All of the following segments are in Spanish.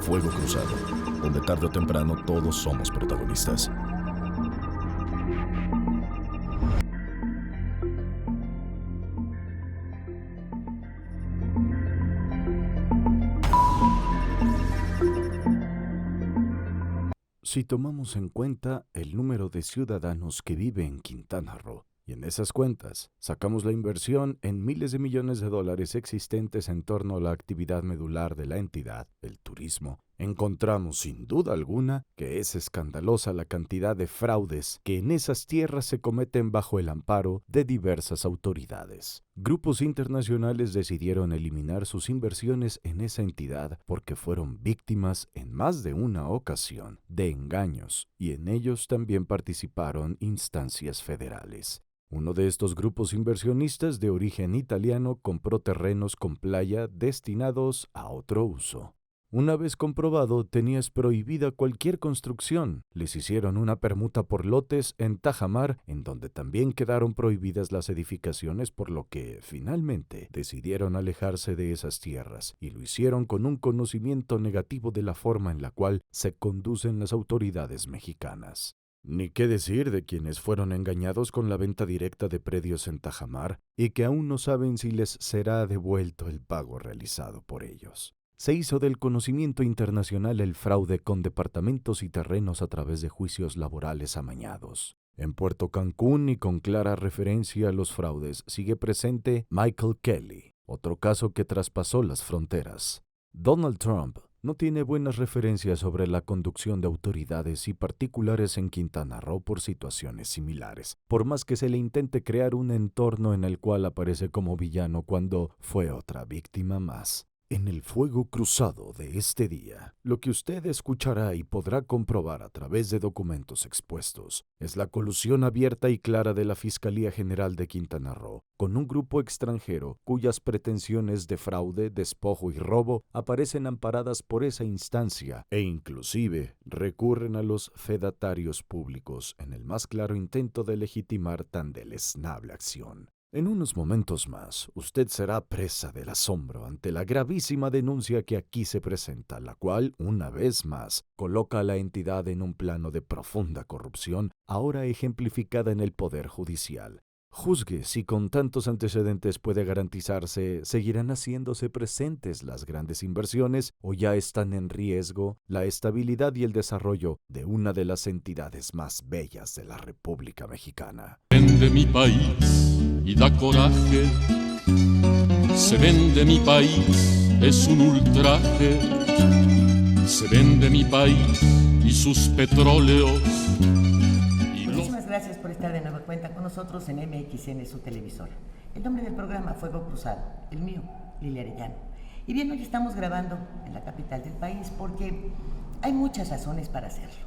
Fuego Cruzado, donde tarde o temprano todos somos protagonistas. Si tomamos en cuenta el número de ciudadanos que vive en Quintana Roo, y en esas cuentas sacamos la inversión en miles de millones de dólares existentes en torno a la actividad medular de la entidad, el turismo, encontramos sin duda alguna que es escandalosa la cantidad de fraudes que en esas tierras se cometen bajo el amparo de diversas autoridades. Grupos internacionales decidieron eliminar sus inversiones en esa entidad porque fueron víctimas en más de una ocasión de engaños y en ellos también participaron instancias federales. Uno de estos grupos inversionistas de origen italiano compró terrenos con playa destinados a otro uso. Una vez comprobado, tenías prohibida cualquier construcción. Les hicieron una permuta por lotes en Tajamar, en donde también quedaron prohibidas las edificaciones, por lo que, finalmente, decidieron alejarse de esas tierras, y lo hicieron con un conocimiento negativo de la forma en la cual se conducen las autoridades mexicanas. Ni qué decir de quienes fueron engañados con la venta directa de predios en Tajamar y que aún no saben si les será devuelto el pago realizado por ellos. Se hizo del conocimiento internacional el fraude con departamentos y terrenos a través de juicios laborales amañados. En Puerto Cancún, y con clara referencia a los fraudes, sigue presente Michael Kelly, otro caso que traspasó las fronteras. Donald Trump no tiene buenas referencias sobre la conducción de autoridades y particulares en Quintana Roo por situaciones similares, por más que se le intente crear un entorno en el cual aparece como villano cuando fue otra víctima más. En el Fuego Cruzado de este día, lo que usted escuchará y podrá comprobar a través de documentos expuestos es la colusión abierta y clara de la Fiscalía General de Quintana Roo con un grupo extranjero cuyas pretensiones de fraude, despojo y robo aparecen amparadas por esa instancia e inclusive recurren a los fedatarios públicos en el más claro intento de legitimar tan deleznable acción. En unos momentos más, usted será presa del asombro ante la gravísima denuncia que aquí se presenta, la cual, una vez más, coloca a la entidad en un plano de profunda corrupción, ahora ejemplificada en el Poder Judicial. Juzgue si con tantos antecedentes puede garantizarse seguirán haciéndose presentes las grandes inversiones o ya están en riesgo la estabilidad y el desarrollo de una de las entidades más bellas de la República Mexicana. Vende mi país y da coraje, se vende mi país, es un ultraje, se vende mi país y sus petróleos. Muchísimas gracias por estar de nueva cuenta con nosotros en MXN, su televisora. El nombre del programa, Fuego Cruzado, el mío, Lilia Arellano. Y bien, hoy estamos grabando en la capital del país porque hay muchas razones para hacerlo.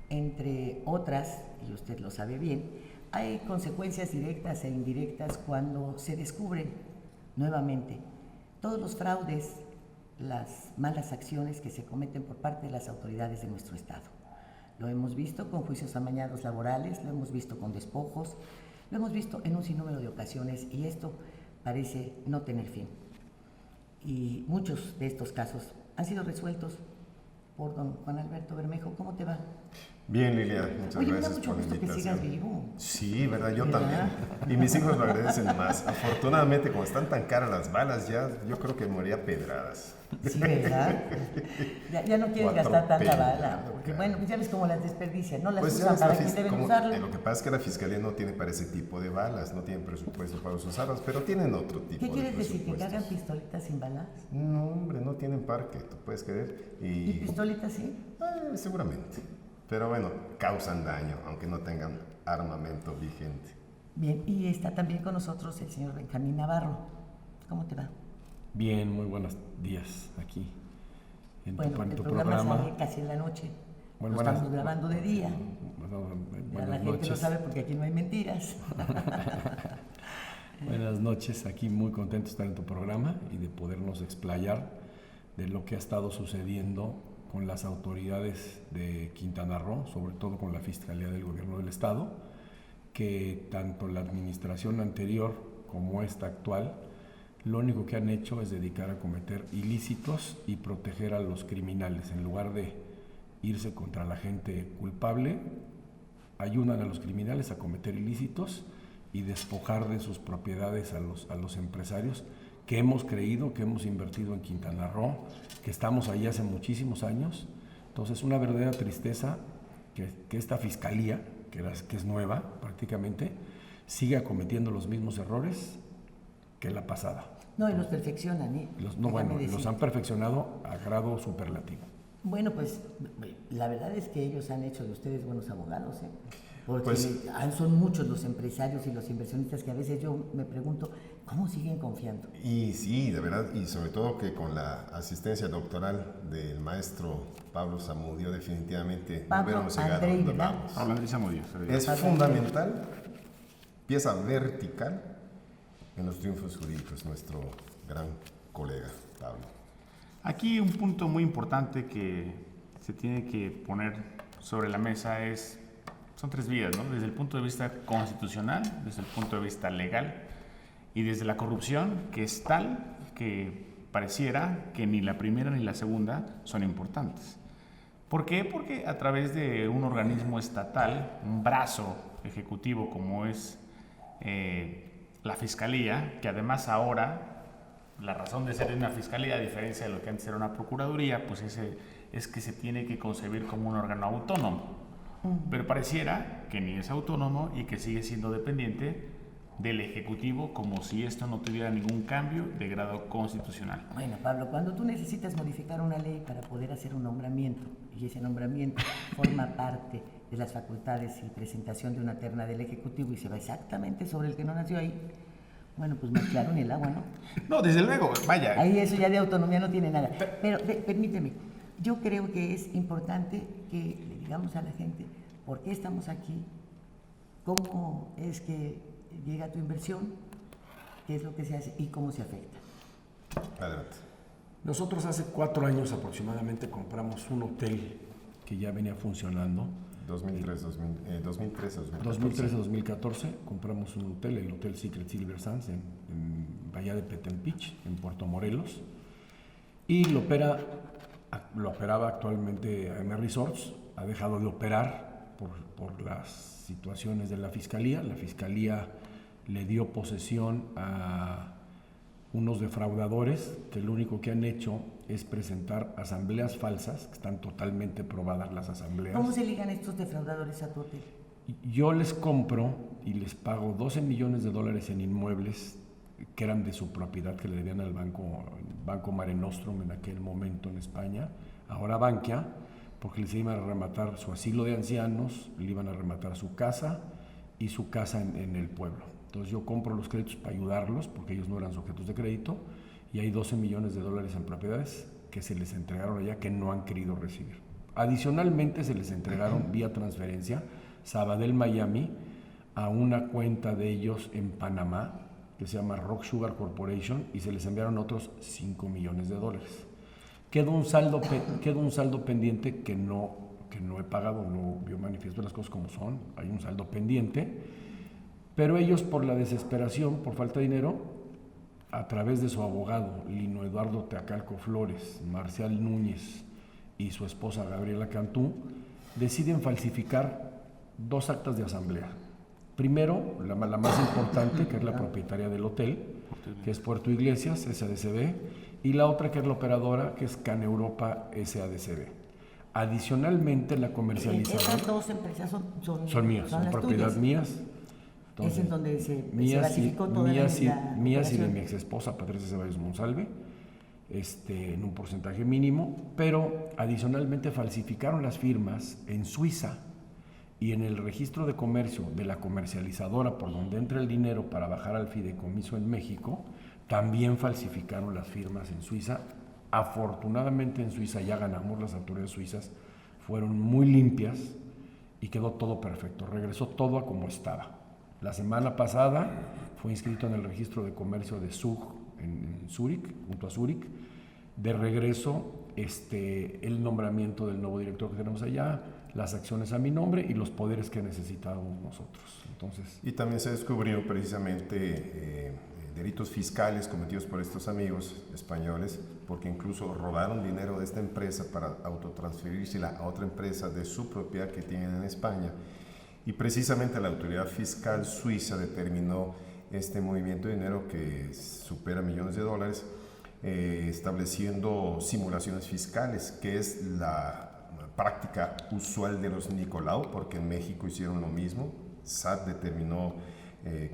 Entre otras, y usted lo sabe bien, hay consecuencias directas e indirectas cuando se descubren nuevamente todos los fraudes, las malas acciones que se cometen por parte de las autoridades de nuestro Estado. Lo hemos visto con juicios amañados laborales, lo hemos visto con despojos, lo hemos visto en un sinnúmero de ocasiones y esto parece no tener fin. Y muchos de estos casos han sido resueltos por don Juan Alberto Bermejo. ¿Cómo te va? Bien, Lilia, muchas Oye, gracias me da mucho gusto que sigas vivo. Sí, verdad, yo ¿verdad? también. Y mis hijos lo agradecen más. Afortunadamente, como están tan caras las balas, ya yo creo que moría pedradas. Sí, ¿verdad? Ya no quieren gastar tanta bala, porque bueno, pues ya ves cómo las desperdician, no las Pues usan para quien deben usarlas. lo que pasa es que la Fiscalía no tiene para ese tipo de balas, no tienen presupuesto para usarlas, pero tienen otro tipo de ¿Qué quieres decir? ¿Que presupuestos. cargan pistolitas sin balas? No, hombre, no tienen parque, tú puedes creer. ¿Y pistolitas sí? Seguramente. Pero bueno, causan daño, aunque no tengan armamento vigente. Bien, y está también con nosotros el señor Benjamín Navarro. ¿Cómo te va? Bien, muy buenos días aquí en Bueno, el tu programa sale casi en la noche. Bueno, Lo estamos grabando de día. Ya Buenas la gente noches. lo sabe porque aquí no hay mentiras. Buenas noches, aquí muy contento de estar en tu programa y de podernos explayar de lo que ha estado sucediendo con las autoridades de Quintana Roo, sobre todo con la Fiscalía del Gobierno del Estado, que tanto la administración anterior como esta actual lo único que han hecho es dedicar a cometer ilícitos y proteger a los criminales. En lugar de irse contra la gente culpable, ayudan a los criminales a cometer ilícitos y despojar de sus propiedades a los empresarios que hemos creído, que hemos invertido en Quintana Roo, que estamos allí hace muchísimos años. Entonces, una verdadera tristeza que esta fiscalía, que es nueva prácticamente, siga cometiendo los mismos errores que la pasada. No, y los perfeccionan, ¿eh? Los han perfeccionado a grado superlativo. Bueno, pues la verdad es que ellos han hecho de ustedes buenos abogados, ¿eh? Porque Pues, son muchos los empresarios y los inversionistas que a veces yo me pregunto, ¿cómo siguen confiando? y sí, de verdad, y sobre todo que con la asistencia doctoral del maestro Pablo Zamudio, definitivamente Pablo hubiéramos llegado a Andrei, donde ¿verdad? vamos. Pablo Andrés Zamudio. Es fundamental, pieza vertical en los triunfos jurídicos, nuestro gran colega Pablo. Aquí un punto muy importante que se tiene que poner sobre la mesa son tres vías, ¿no? Desde el punto de vista constitucional, desde el punto de vista legal y desde la corrupción, que es tal que pareciera que ni la primera ni la segunda son importantes. ¿Por qué? Porque a través de un organismo estatal, un brazo ejecutivo como es la Fiscalía, que además ahora, la razón de ser de una Fiscalía, a diferencia de lo que antes era una Procuraduría, pues es que se tiene que concebir como un órgano autónomo. Pero pareciera que ni es autónomo y que sigue siendo dependiente del Ejecutivo, como si esto no tuviera ningún cambio de grado constitucional. Bueno, Pablo, cuando tú necesitas modificar una ley para poder hacer un nombramiento, y ese nombramiento forma parte de las facultades y presentación de una terna del Ejecutivo y se va exactamente sobre el que no nació ahí, bueno, pues más claro ni el agua, ¿no? No, desde luego, vaya. Ahí eso ya de autonomía no tiene nada. Pero permíteme, yo creo que es importante que le digamos a la gente por qué estamos aquí, cómo es que llega tu inversión, qué es lo que se hace y cómo se afecta. Adelante. Nosotros hace 4 años aproximadamente compramos un hotel que ya venía funcionando. 2013-2014 compramos un hotel, el Hotel Secret Silver Sands en Bahía de Petempich, en Puerto Morelos, y lo operaba actualmente AM Resorts. Ha dejado de operar por las situaciones de la Fiscalía. La Fiscalía le dio posesión a unos defraudadores que lo único que han hecho es presentar asambleas falsas, que están totalmente probadas las asambleas. ¿Cómo se ligan estos defraudadores a tu hotel? Yo les compro y les pago $12 millones en inmuebles que eran de su propiedad, que le debían al Banco Mare Nostrum en aquel momento en España, ahora Bankia, porque les iban a rematar su asilo de ancianos, le iban a rematar su casa y su casa en el pueblo. Entonces yo compro los créditos para ayudarlos, porque ellos no eran sujetos de crédito, y hay $12 millones en propiedades que se les entregaron allá que no han querido recibir. Adicionalmente se les entregaron vía transferencia Sabadell Miami a una cuenta de ellos en Panamá que se llama Rock Sugar Corporation y se les enviaron otros $5 millones. Queda un saldo pendiente que no he pagado, yo manifiesto las cosas como son, hay un saldo pendiente, pero ellos por la desesperación, por falta de dinero, a través de su abogado, Lino Eduardo Teacalco Flores, Marcial Núñez y su esposa Gabriela Cantú, deciden falsificar 2 actas de asamblea. Primero, la más importante, que es la propietaria del hotel, que es Puerto Iglesias, SADCB, y la otra que es la operadora, que es Can Europa, SADCB. Adicionalmente, la comercializadora... Esas 2 empresas son mías, son propiedad tuyas. mías. Entonces, es en donde se mías basificó toda mías y de operación. mi ex esposa Patricia Ceballos Monsalve, en un porcentaje mínimo, pero adicionalmente falsificaron las firmas en Suiza y en el registro de comercio de la comercializadora por donde entra el dinero para bajar al fideicomiso en México, también falsificaron las firmas en Suiza. Afortunadamente en Suiza ya ganamos, las autoridades suizas fueron muy limpias y quedó todo perfecto, regresó todo a como estaba. La semana pasada fue inscrito en el registro de comercio de Zug, en Zúrich, junto a Zúrich. De regreso, el nombramiento del nuevo director que tenemos allá, las acciones a mi nombre y los poderes que necesitábamos nosotros. Entonces, y también se descubrió precisamente delitos fiscales cometidos por estos amigos españoles, porque incluso robaron dinero de esta empresa para autotransferírsela a otra empresa de su propiedad que tienen en España. Y precisamente la autoridad fiscal suiza determinó este movimiento de dinero que supera millones de dólares, estableciendo simulaciones fiscales, que es la práctica usual de los Nicolau, porque en México hicieron lo mismo. SAT determinó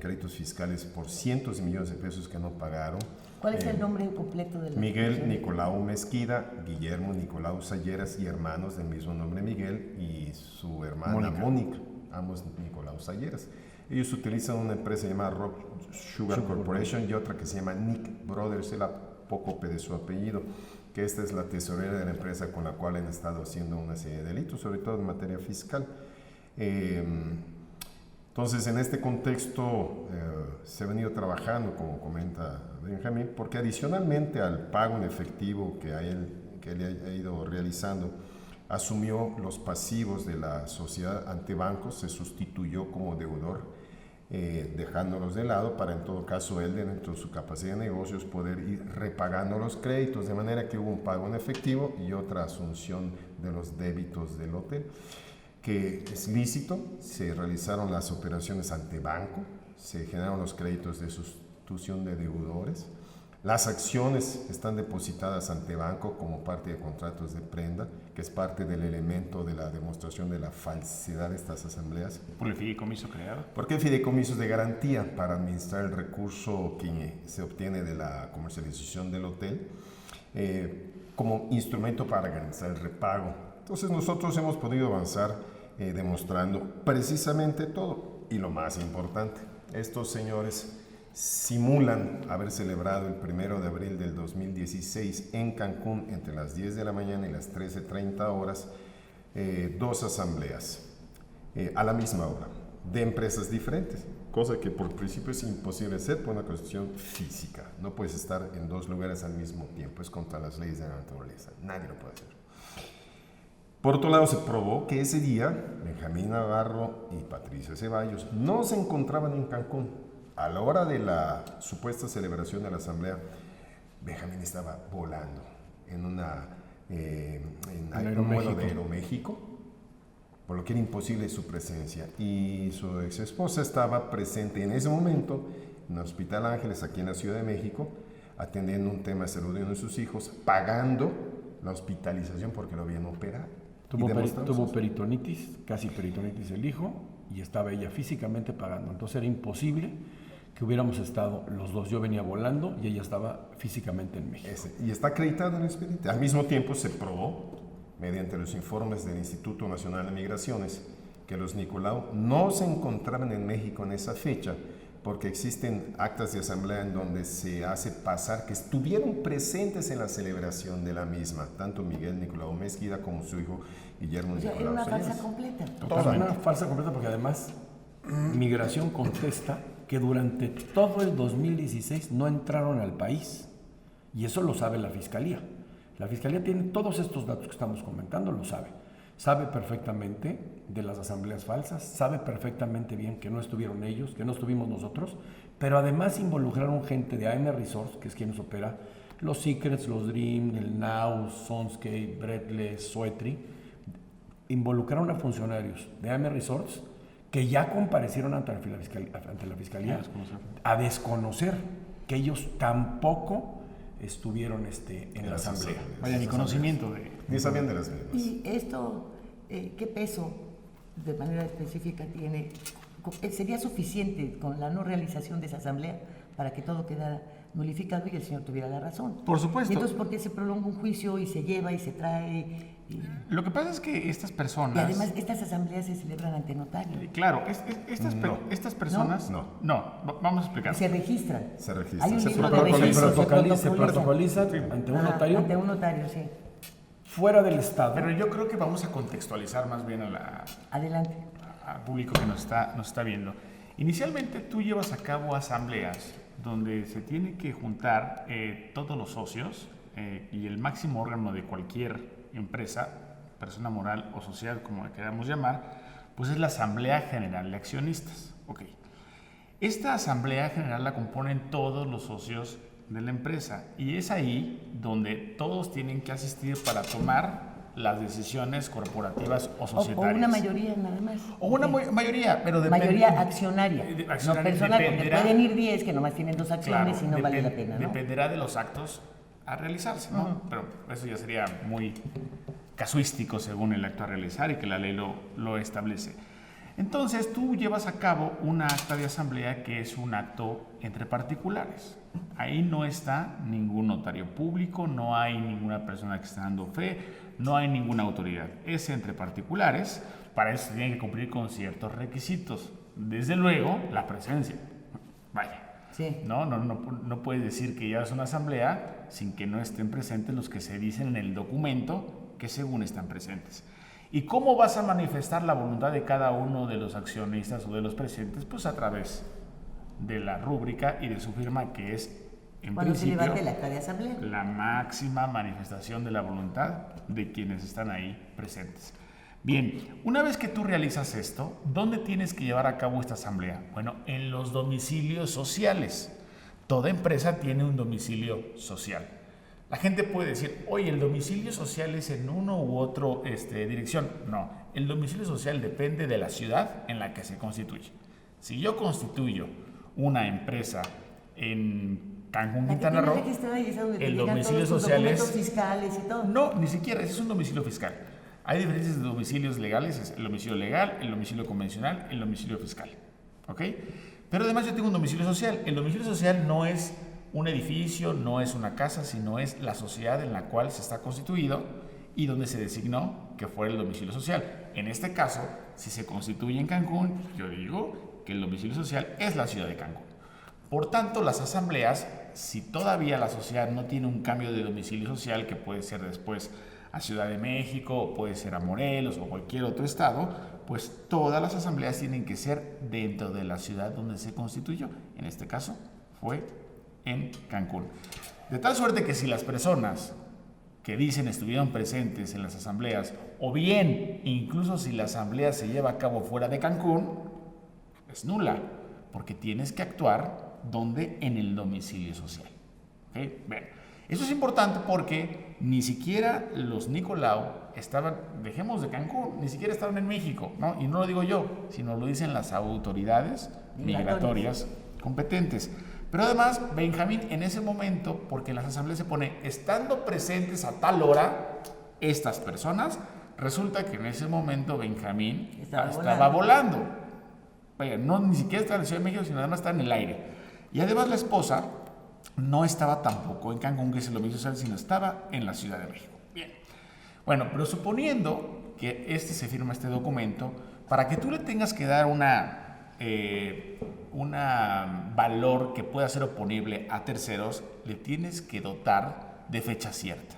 créditos fiscales por cientos de millones de pesos que no pagaron. ¿Cuál es el nombre completo de la Miguel Nicolau Mezquida, Guillermo Nicolau Salleras y hermanos del mismo nombre Miguel, y su hermana Mónica, ambos Nicolau Salleras. Ellos utilizan una empresa llamada Rock Sugar Corporation y otra que se llama Nick Brothers, el apócope de su apellido, que esta es la tesorera de la empresa con la cual han estado haciendo una serie de delitos, sobre todo en materia fiscal. Entonces, en este contexto se ha venido trabajando, como comenta Benjamín, porque adicionalmente al pago en efectivo que él ha ido realizando, asumió los pasivos de la sociedad ante bancos, se sustituyó como deudor, dejándolos de lado para, en todo caso, él, dentro de su capacidad de negocios, poder ir repagando los créditos, de manera que hubo un pago en efectivo y otra asunción de los débitos del hotel, que es lícito. Se realizaron las operaciones ante banco, se generaron los créditos de sustitución de deudores, las acciones están depositadas ante banco como parte de contratos de prenda, que es parte del elemento de la demostración de la falsedad de estas asambleas. ¿Por el fideicomiso creado? Porque el fideicomiso es de garantía para administrar el recurso que se obtiene de la comercialización del hotel, como instrumento para garantizar el repago. Entonces nosotros hemos podido avanzar demostrando precisamente todo. Y lo más importante, estos señores simulan haber celebrado el 1 de abril del 2016 en Cancún entre las 10 de la mañana y las 13:30 horas, 2 asambleas a la misma hora, de empresas diferentes, cosa que por principio es imposible hacer por una cuestión física. No puedes estar en 2 lugares al mismo tiempo, es contra las leyes de la naturaleza, nadie lo puede hacer. Por otro lado, se probó que ese día Benjamín Navarro y Patricia Ceballos no se encontraban en Cancún. A la hora de la supuesta celebración de la asamblea, Benjamín estaba volando en un vuelo de Aeroméxico, por lo que era imposible su presencia. Y su ex esposa estaba presente en ese momento en el Hospital Ángeles, aquí en la Ciudad de México, atendiendo un tema de salud de uno de sus hijos, pagando la hospitalización porque lo habían operado. Tuvo peritonitis, casi peritonitis el hijo, y estaba ella físicamente pagando. Entonces era imposible que hubiéramos estado los dos. Yo venía volando y ella estaba físicamente en México. Y está acreditado en el expediente. Al mismo tiempo se probó, mediante los informes del Instituto Nacional de Migraciones, que los Nicolau no se encontraban en México en esa fecha, porque existen actas de asamblea en donde se hace pasar que estuvieron presentes en la celebración de la misma, tanto Miguel Nicolau Mezquida como su hijo Guillermo Nicolau Era una Salleras. falsa completa. Totalmente. Una falsa completa, porque además Migración contesta que durante todo el 2016 no entraron al país, y eso lo sabe la Fiscalía. La Fiscalía tiene todos estos datos que estamos comentando, lo sabe. Sabe perfectamente de las asambleas falsas, sabe perfectamente bien que no estuvieron ellos, que no estuvimos nosotros, pero además involucraron gente de AM Resorts, que es quien nos opera, los Secrets, los Dream, el Now, Sonscape, Breathless, Suetri, involucraron a funcionarios de AM Resorts que ya comparecieron ante la Fiscalía a desconocer que ellos tampoco estuvieron en la asamblea. Vaya, ni conocimiento de... Ni sabían de las mismas. ¿Y esto qué peso de manera específica tiene? ¿Sería suficiente con la no realización de esa asamblea para que todo quedara nulificado y el señor tuviera la razón? Por supuesto. ¿Y entonces por qué se prolonga un juicio y se lleva y se trae? Lo que pasa es que estas personas... Y además estas asambleas se celebran ante notario. Claro, estas personas... No, vamos a explicar. Se registran. Se registran. Hay un Se libro de registros. Se protocoliza ante un notario. Ante un notario, sí. Fuera del Estado. Pero yo creo que vamos a contextualizar más bien Adelante. al público que nos está viendo. Inicialmente tú llevas a cabo asambleas donde se tiene que juntar todos los socios y el máximo órgano de cualquier empresa, persona moral o sociedad, como la queramos llamar, pues es la Asamblea General de Accionistas. Okay. Esta asamblea general la componen todos los socios de la empresa y es ahí donde todos tienen que asistir para tomar las decisiones corporativas o societarias. O una mayoría nada más. O una mayoría, pero depende. Mayoría accionaria, no personal, porque pueden ir 10 que nomás tienen 2 acciones, claro, y no vale la pena, ¿no? Dependerá de los actos a realizarse, ¿no? Pero eso ya sería muy casuístico según el acto a realizar y que la ley lo establece. Entonces tú llevas a cabo una acta de asamblea que es un acto entre particulares. Ahí no está ningún notario público, no hay ninguna persona que esté dando fe, no hay ninguna autoridad. Es entre particulares, para eso se tienen que cumplir con ciertos requisitos. Desde luego, la presencia. Vaya. Sí. No puedes decir que ya es una asamblea sin que no estén presentes los que se dicen en el documento que según están presentes. ¿Y cómo vas a manifestar la voluntad de cada uno de los accionistas o de los presentes? Pues a través de la rúbrica y de su firma, que es, en cuando principio, se levante el acta de asamblea, la máxima manifestación de la voluntad de quienes están ahí presentes. Bien, una vez que tú realizas esto, ¿dónde tienes que llevar a cabo esta asamblea? Bueno, en los domicilios sociales. Toda empresa tiene un domicilio social. La gente puede decir, oye, ¿el domicilio social es en uno u otro dirección? No, el domicilio social depende de la ciudad en la que se constituye. Si yo constituyo una empresa en Cancún, Quintana Roo, el domicilio social es... fiscales y todo. No, ni siquiera, ese es un domicilio fiscal. Hay diferencias de domicilios legales, es el domicilio legal, el domicilio convencional, el domicilio fiscal. ¿Ok? Pero además yo tengo un domicilio social. El domicilio social no es un edificio, no es una casa, sino es la sociedad en la cual se está constituido y donde se designó que fuera el domicilio social. En este caso, si se constituye en Cancún, yo digo que el domicilio social es la ciudad de Cancún. Por tanto, las asambleas, si todavía la sociedad no tiene un cambio de domicilio social, que puede ser después a Ciudad de México, o puede ser a Morelos o cualquier otro estado, pues todas las asambleas tienen que ser dentro de la ciudad donde se constituyó. En este caso fue en Cancún. De tal suerte que si las personas que dicen estuvieron presentes en las asambleas, o bien incluso si la asamblea se lleva a cabo fuera de Cancún, es nula, porque tienes que actuar donde, en el domicilio social. ¿Okay? Bien. Eso es importante porque ni siquiera los Nicolau estaban, dejemos de Cancún, ni siquiera estaban en México, ¿no? Y no lo digo yo, sino lo dicen las autoridades migratorias competentes. Pero además, Benjamín, en ese momento, porque en las asambleas se pone, estando presentes a tal hora, estas personas, resulta que en ese momento Benjamín estaba volando. Vaya, no ni siquiera está en la Ciudad de México, sino además está en el aire. Y además la esposa no estaba tampoco en Cancún, que es el domicilio social, sino estaba en la Ciudad de México. Bien. Bueno, pero suponiendo que se firma este documento, para que tú le tengas que dar una valor que pueda ser oponible a terceros, le tienes que dotar de fecha cierta.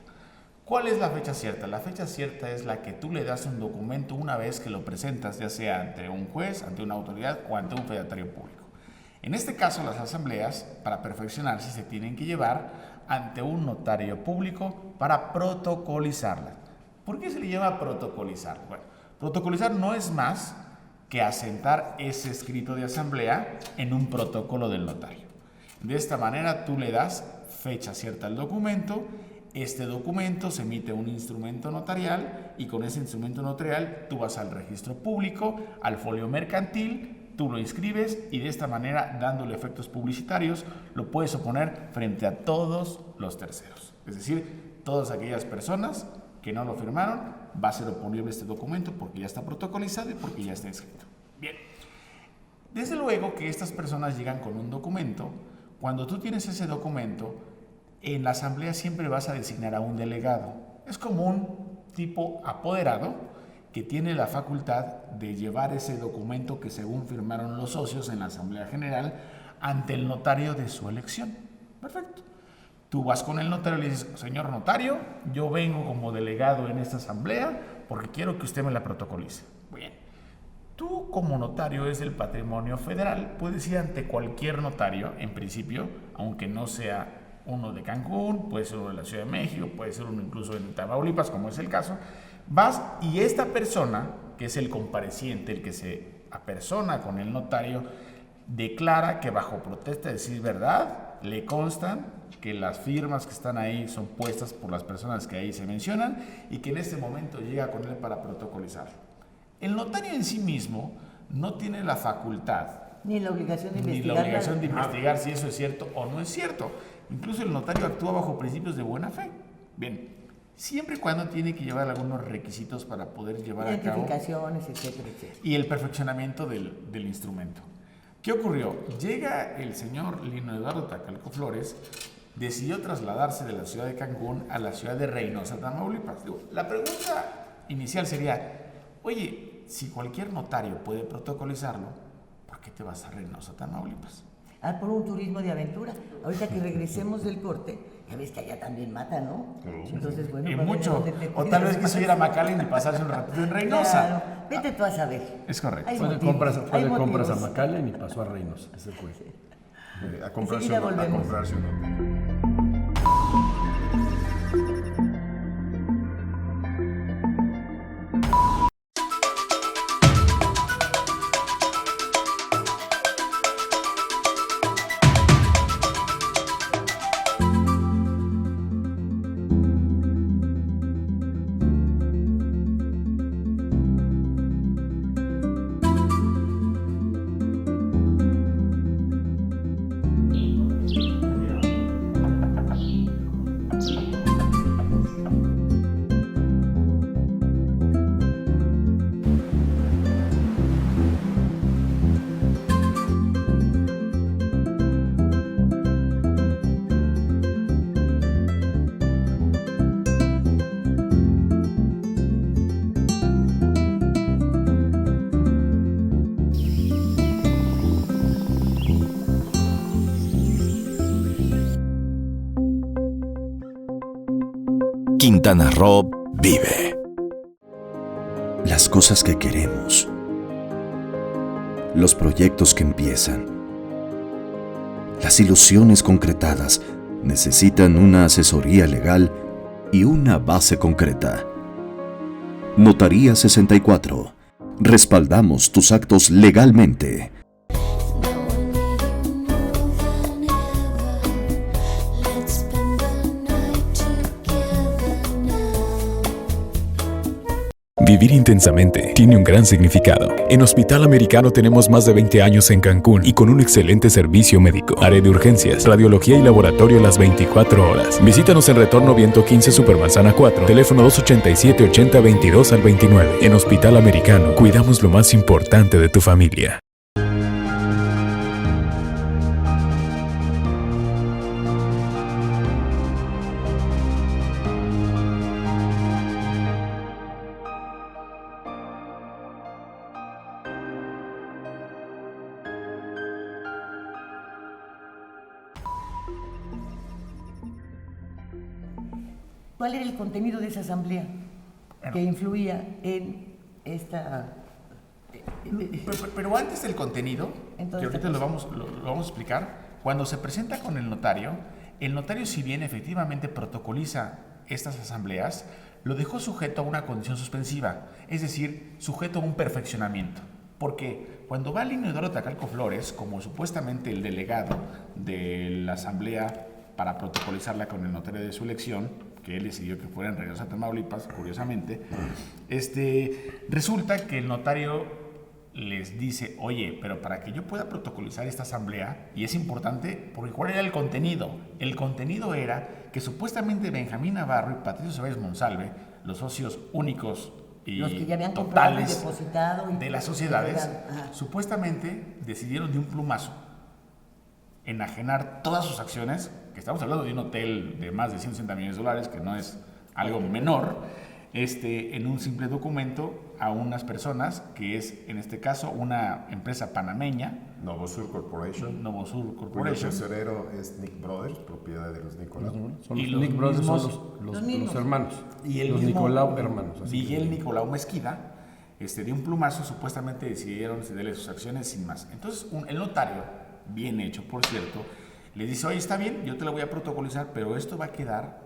¿Cuál es la fecha cierta? La fecha cierta es la que tú le das un documento una vez que lo presentas, ya sea ante un juez, ante una autoridad o ante un fedatario público. En este caso, las asambleas, para perfeccionarse, se tienen que llevar ante un notario público para protocolizarlas. ¿Por qué se le llama protocolizar? Bueno, protocolizar no es más que asentar ese escrito de asamblea en un protocolo del notario. De esta manera, tú le das fecha cierta al documento. Este documento se emite un instrumento notarial y con ese instrumento notarial tú vas al registro público, al folio mercantil, tú lo inscribes y de esta manera, dándole efectos publicitarios, lo puedes oponer frente a todos los terceros. Es decir, todas aquellas personas que no lo firmaron, va a ser oponible este documento porque ya está protocolizado y porque ya está escrito. Bien. Desde luego que estas personas llegan con un documento. Cuando tú tienes ese documento, en la asamblea siempre vas a designar a un delegado. Es como un tipo apoderado que tiene la facultad de llevar ese documento que según firmaron los socios en la asamblea general ante el notario de su elección. Perfecto. Tú vas con el notario y le dices, señor notario, yo vengo como delegado en esta asamblea porque quiero que usted me la protocolice. Bien. Tú como notario es del patrimonio federal, puedes ir ante cualquier notario, en principio, aunque no sea uno de Cancún, puede ser uno de la Ciudad de México, puede ser uno incluso de Tamaulipas, como es el caso. Vas y esta persona, que es el compareciente, el que se apersona con el notario, declara que bajo protesta de decir verdad, le constan que las firmas que están ahí son puestas por las personas que ahí se mencionan y que en este momento llega con él para protocolizarlo. El notario en sí mismo no tiene la facultad ni la obligación de investigar si eso es cierto o no es cierto. Incluso el notario actúa bajo principios de buena fe. Bien, siempre y cuando tiene que llevar algunos requisitos para poder llevar a cabo identificaciones, etcétera, etcétera. Y el perfeccionamiento del instrumento. ¿Qué ocurrió? Llega el señor Lino Eduardo Tacalco Flores, decidió trasladarse de la ciudad de Cancún a la ciudad de Reynosa, Tamaulipas. La pregunta inicial sería, oye, si cualquier notario puede protocolizarlo, ¿por qué te vas a Reynosa, Tamaulipas? Por un turismo de aventura. Ahorita que regresemos del corte, ya ves que allá también matan, ¿no? Entonces, bueno, y mucho. O tal vez quiso ir a McAllen y pasarse un ratito en Reynosa. Claro, vete tú a saber. Es correcto. Fue de compras a McAllen y pasó a Reynosa. Ese fue. A comprarse un hotel. Quintana Roo vive. Las cosas que queremos. Los proyectos que empiezan. Las ilusiones concretadas necesitan una asesoría legal y una base concreta. Notaría 64. Respaldamos tus actos legalmente. Vivir intensamente tiene un gran significado. En Hospital Americano tenemos más de 20 años en Cancún y con un excelente servicio médico. Área de urgencias, radiología y laboratorio las 24 horas. Visítanos en Retorno Viento 15 Supermanzana 4, teléfono 287-80-22 al 29. En Hospital Americano, cuidamos lo más importante de tu familia. ¿Cuál era el contenido de esa asamblea que influía en esta... Pero antes del contenido, que ahorita lo vamos a explicar, cuando se presenta con el notario, si bien efectivamente protocoliza estas asambleas, lo dejó sujeto a una condición suspensiva, es decir, sujeto a un perfeccionamiento. Porque cuando va Lino Eduardo Tacalco Flores, como supuestamente el delegado de la asamblea para protocolizarla con el notario de su elección, que él decidió que fuera en Reynosa, Tamaulipas, curiosamente, resulta que el notario les dice, oye, pero para que yo pueda protocolizar esta asamblea, y es importante, porque ¿cuál era el contenido? El contenido era que supuestamente Benjamín Navarro y Patricio Ceballos Monsalve, los socios únicos y los que ya habían totales depositado de las sociedades, supuestamente decidieron de un plumazo enajenar todas sus acciones, que estamos hablando de un hotel de más de $160 millones, que no es algo menor, en un simple documento a unas personas, que es en este caso una empresa panameña, Novosur Corporation. Cuyo tesorero es Nick Brothers, propiedad de los Nicolau. Son los Nick Brothers, son los hermanos. Y el los mismo Nicolau hermanos. Miguel Nicolau Mezquida, de un plumazo, supuestamente decidieron cederle sus acciones sin más. Entonces, el notario, bien hecho por cierto, le dice, oye, está bien, yo te lo voy a protocolizar, pero esto va a quedar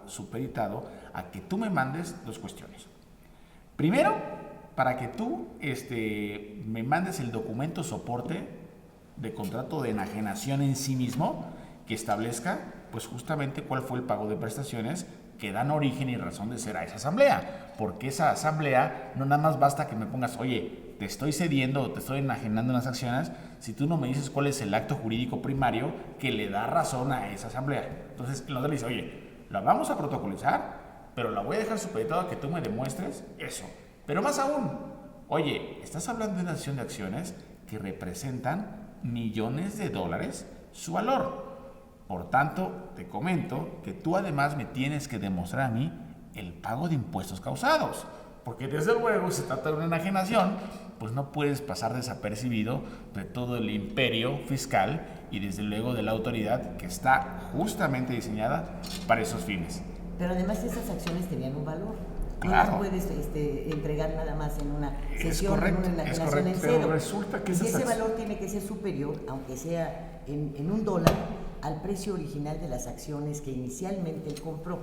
supeditado a que tú me mandes dos cuestiones. Primero, para que tú me mandes el documento soporte de contrato de enajenación en sí mismo que establezca pues justamente cuál fue el pago de prestaciones que dan origen y razón de ser a esa asamblea, porque esa asamblea no nada más basta que me pongas, oye, te estoy cediendo o te estoy enajenando unas acciones, si tú no me dices cuál es el acto jurídico primario que le da razón a esa asamblea. Entonces el notario dice, oye, la vamos a protocolizar, pero la voy a dejar supeditado a que tú me demuestres eso. Pero más aún, oye, estás hablando de una acción de acciones que representan millones de dólares su valor. Por tanto, te comento que tú además me tienes que demostrar a mí el pago de impuestos causados. Porque desde luego, si se trata de una enajenación, pues no puedes pasar desapercibido de todo el imperio fiscal y desde luego de la autoridad que está justamente diseñada para esos fines. Pero además esas acciones tenían un valor. Claro. No las puedes entregar nada más en una sesión, en una enajenación en pero cero. resulta que y ese valor tiene que ser superior, aunque sea en $1, al precio original de las acciones que inicialmente él compró,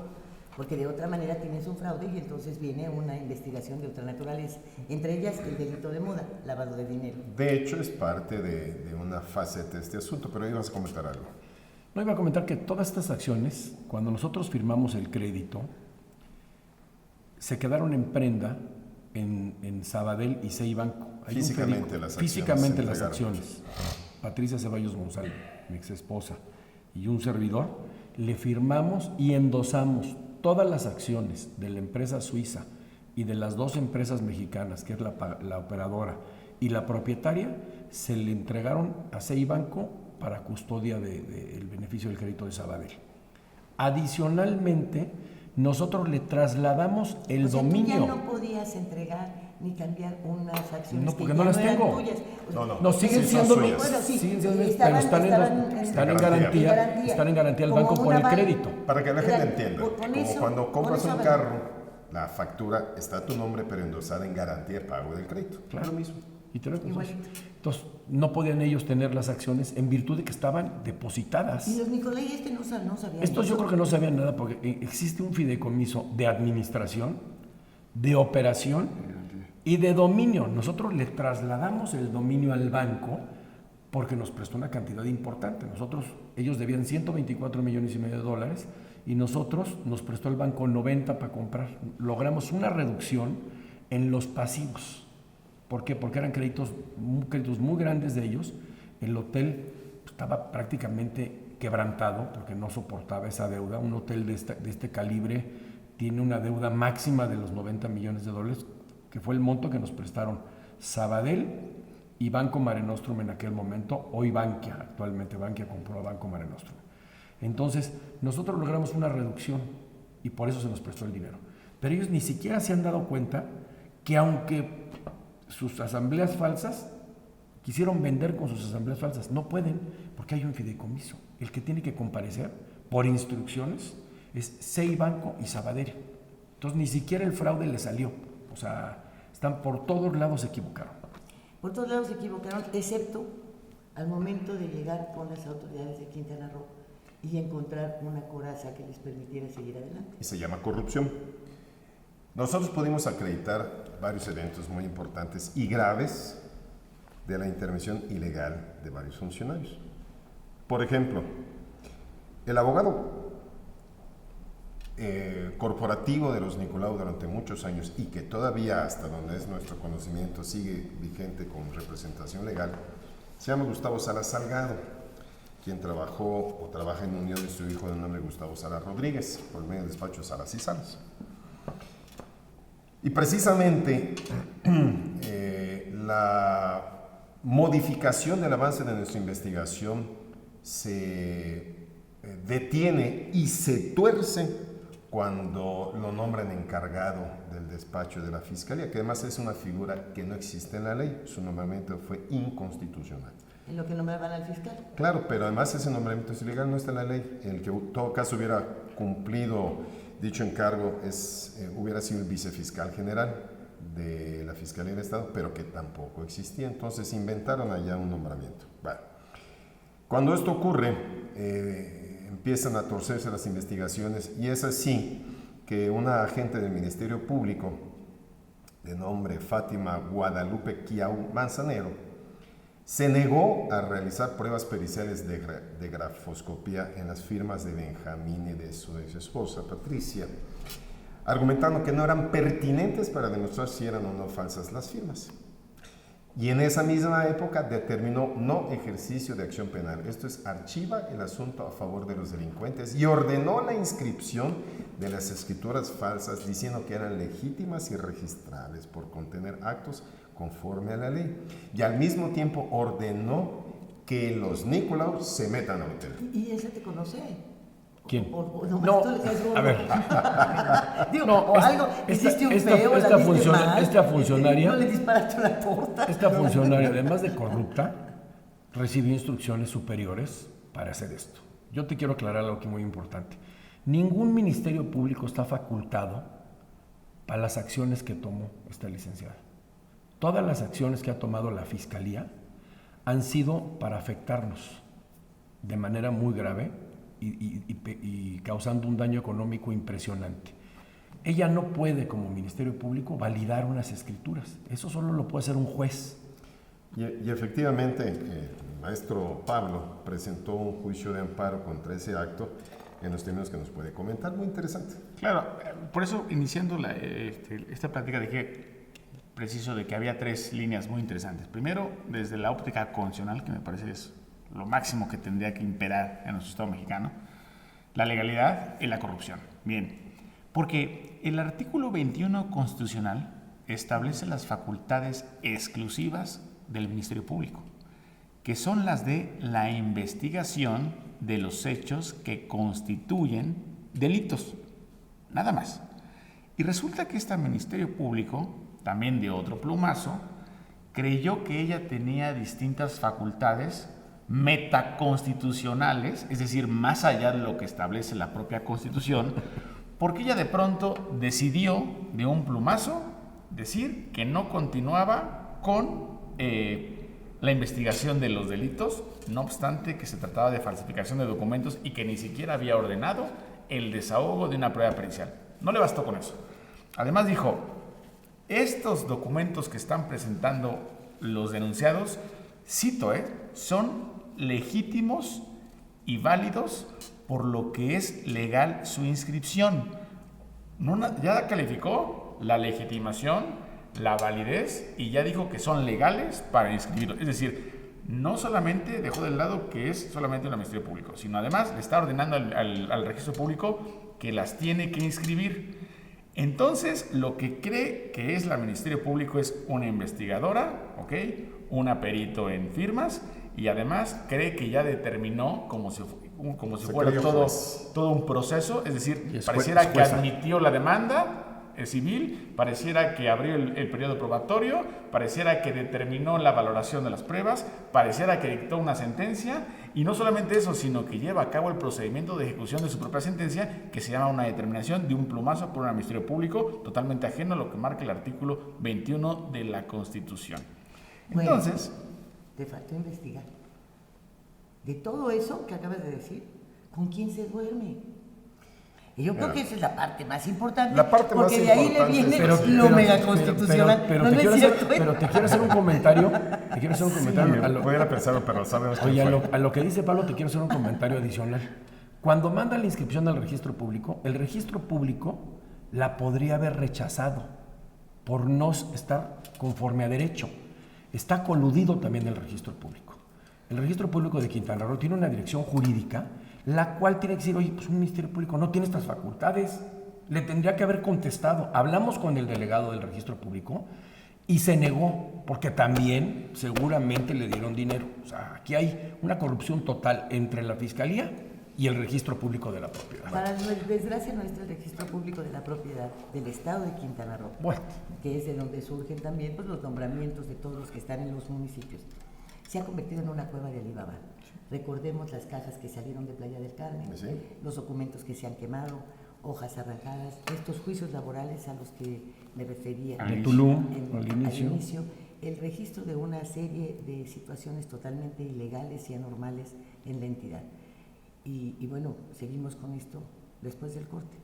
porque de otra manera tienes un fraude y entonces viene una investigación de otra naturaleza, entre ellas el delito de moda, lavado de dinero. De hecho, es parte de una faceta de este asunto, pero ibas a comentar algo. No, iba a comentar que todas estas acciones, cuando nosotros firmamos el crédito, se quedaron en prenda en Sabadell y Ceibanco. Físicamente las acciones. Patricia Ceballos González, mi ex esposa, y un servidor, le firmamos y endosamos todas las acciones de la empresa suiza y de las dos empresas mexicanas, que es la operadora y la propietaria, se le entregaron a Ceibanco para custodia del beneficio del crédito de Sabadell. Adicionalmente, nosotros le trasladamos el dominio. Tú ya no podías entregar ni cambiar unas acciones. No, porque que no ya las eran tengo. tuyas. No, siguen siendo suyas. Bueno, sí, siguen siendo mías, estaban- pero están en garantía. Están en garantía el Como banco un por el aval. crédito. Para que la gente entienda, Con como eso- cuando compras con eso un vale. carro, la factura está a tu nombre, pero endosada en garantía de pago del crédito. Claro. Lo mismo. Y tenemos Igual. entonces, no podían ellos tener las acciones en virtud de que estaban depositadas. Y los Nicolai no sabían. Estos yo eso. creo que no sabían nada porque existe un fideicomiso de administración, de operación y de dominio. Nosotros le trasladamos el dominio al banco porque nos prestó una cantidad importante. Ellos debían 124 millones y medio de dólares y nosotros nos prestó el banco 90 para comprar. Logramos una reducción en los pasivos. ¿Por qué? Porque eran créditos muy grandes de ellos. El hotel estaba prácticamente quebrantado porque no soportaba esa deuda. Un hotel de este calibre tiene una deuda máxima de los 90 millones de dólares, que fue el monto que nos prestaron Sabadell y Banco Mare Nostrum en aquel momento, hoy Bankia, actualmente Bankia compró a Banco Mare Nostrum. Entonces, nosotros logramos una reducción y por eso se nos prestó el dinero. Pero ellos ni siquiera se han dado cuenta que aunque sus asambleas falsas quisieron vender con sus asambleas falsas, no pueden porque hay un fideicomiso. El que tiene que comparecer por instrucciones es Ceibanco y Sabadell. Entonces ni siquiera el fraude le salió. O sea, están por todos lados se equivocaron. Por todos lados se equivocaron, excepto al momento de llegar con las autoridades de Quintana Roo y encontrar una coraza que les permitiera seguir adelante. Y se llama corrupción. Nosotros pudimos acreditar varios eventos muy importantes y graves de la intervención ilegal de varios funcionarios. Por ejemplo, el abogado corporativo de los Nicolau durante muchos años y que todavía, hasta donde es nuestro conocimiento, sigue vigente con representación legal, se llama Gustavo Salas Salgado, quien trabajó o trabaja en unión de su hijo de nombre Gustavo Salas Rodríguez, por medio del despacho Salas y Salas. Y precisamente la modificación del avance de nuestra investigación se detiene y se tuerce cuando lo nombran encargado del despacho de la Fiscalía, que además es una figura que no existe en la ley, su nombramiento fue inconstitucional. En lo que nombraban al fiscal. Claro, pero además ese nombramiento es ilegal, no está en la ley. En el que en todo caso hubiera cumplido dicho encargo hubiera sido el vicefiscal general de la Fiscalía del Estado, pero que tampoco existía. Entonces inventaron allá un nombramiento. Bueno, cuando esto ocurre, empiezan a torcerse las investigaciones y es así que una agente del Ministerio Público de nombre Fátima Guadalupe Quiau Manzanero Se negó a realizar pruebas periciales de grafoscopía en las firmas de Benjamín y de su ex esposa Patricia, argumentando que no eran pertinentes para demostrar si eran o no falsas las firmas. Y en esa misma época determinó no ejercicio de acción penal. Esto es, archiva el asunto a favor de los delincuentes y ordenó la inscripción de las escrituras falsas diciendo que eran legítimas y registrables por contener actos conforme a la ley. Y al mismo tiempo ordenó que los Nicolau se metan al hotel. ¿Y ese te conoce? ¿Quién? O nomás No, tú le caes gordo. a ver. Digo, No, o algo, hiciste un feo, la viste mal, esta funcionaria, no le disparaste la torta. esta funcionaria, además de corrupta, recibió instrucciones superiores para hacer esto. Yo te quiero aclarar algo aquí muy importante. Ningún ministerio público está facultado para las acciones que tomó esta licenciada. Todas las acciones que ha tomado la Fiscalía han sido para afectarnos de manera muy grave y causando un daño económico impresionante. Ella no puede, como Ministerio Público, validar unas escrituras. Eso solo lo puede hacer un juez. Y efectivamente, el maestro Pablo presentó un juicio de amparo contra ese acto en los términos que nos puede comentar. Muy interesante. Claro, por eso iniciando esta plática dije preciso de que había 3 líneas muy interesantes. Primero, desde la óptica constitucional, que me parece es lo máximo que tendría que imperar en nuestro Estado mexicano, la legalidad y la corrupción. Bien, porque el artículo 21 constitucional establece las facultades exclusivas del Ministerio Público, que son las de la investigación de los hechos que constituyen delitos, nada más. Y resulta que este Ministerio Público, también de otro plumazo, creyó que ella tenía distintas facultades metaconstitucionales, es decir, más allá de lo que establece la propia Constitución, porque ella de pronto decidió de un plumazo decir que no continuaba con la investigación de los delitos, no obstante que se trataba de falsificación de documentos y que ni siquiera había ordenado el desahogo de una prueba pericial. No le bastó con eso. Además dijo, estos documentos que están presentando los denunciados, cito, son legítimos y válidos por lo que es legal su inscripción. Ya calificó la legitimación, la validez y ya dijo que son legales para inscribirlo. Es decir, no solamente dejó de lado que es solamente un ministerio público, sino además le está ordenando al registro público que las tiene que inscribir. Entonces, lo que cree que es la Ministerio Público es una investigadora, ¿ok? Una perito en firmas y además cree que ya determinó como si fuera todo un proceso, es decir, pareciera que admitió la demanda civil, pareciera que abrió el periodo probatorio, pareciera que determinó la valoración de las pruebas, pareciera que dictó una sentencia y no solamente eso, sino que lleva a cabo el procedimiento de ejecución de su propia sentencia que se llama una determinación de un plumazo por un ministerio público totalmente ajeno a lo que marca el artículo 21 de la Constitución. Entonces, bueno, te faltó investigar. De todo eso que acabas de decir, ¿con quién se duerme? Y yo creo que esa es la parte más importante. La parte porque más de ahí importante, le viene lo megaconstitucional. Pero te quiero hacer un comentario. Te quiero hacer un comentario. Sí, pudiera pensarlo, pero sabemos que oye, a lo que dice Pablo, te quiero hacer un comentario adicional. Cuando manda la inscripción al registro público, el registro público la podría haber rechazado por no estar conforme a derecho. Está coludido también el registro público. El registro público de Quintana Roo tiene una dirección jurídica, la cual tiene que decir, oye, pues un ministerio público no tiene estas facultades. Le tendría que haber contestado. Hablamos con el delegado del registro público y se negó, porque también seguramente le dieron dinero. O sea, aquí hay una corrupción total entre la Fiscalía y el registro público de la propiedad. Para desgracia nuestra, el registro público de la propiedad del estado de Quintana Roo, bueno, que es de donde surgen también pues, los nombramientos de todos los que están en los municipios, se ha convertido en una cueva de Alibaba. Recordemos las cajas que salieron de Playa del Carmen, ¿sí? Los documentos que se han quemado, hojas arrancadas, estos juicios laborales a los que me refería de Tulum, al inicio, el registro de una serie de situaciones totalmente ilegales y anormales en la entidad. Y bueno, seguimos con esto después del corte.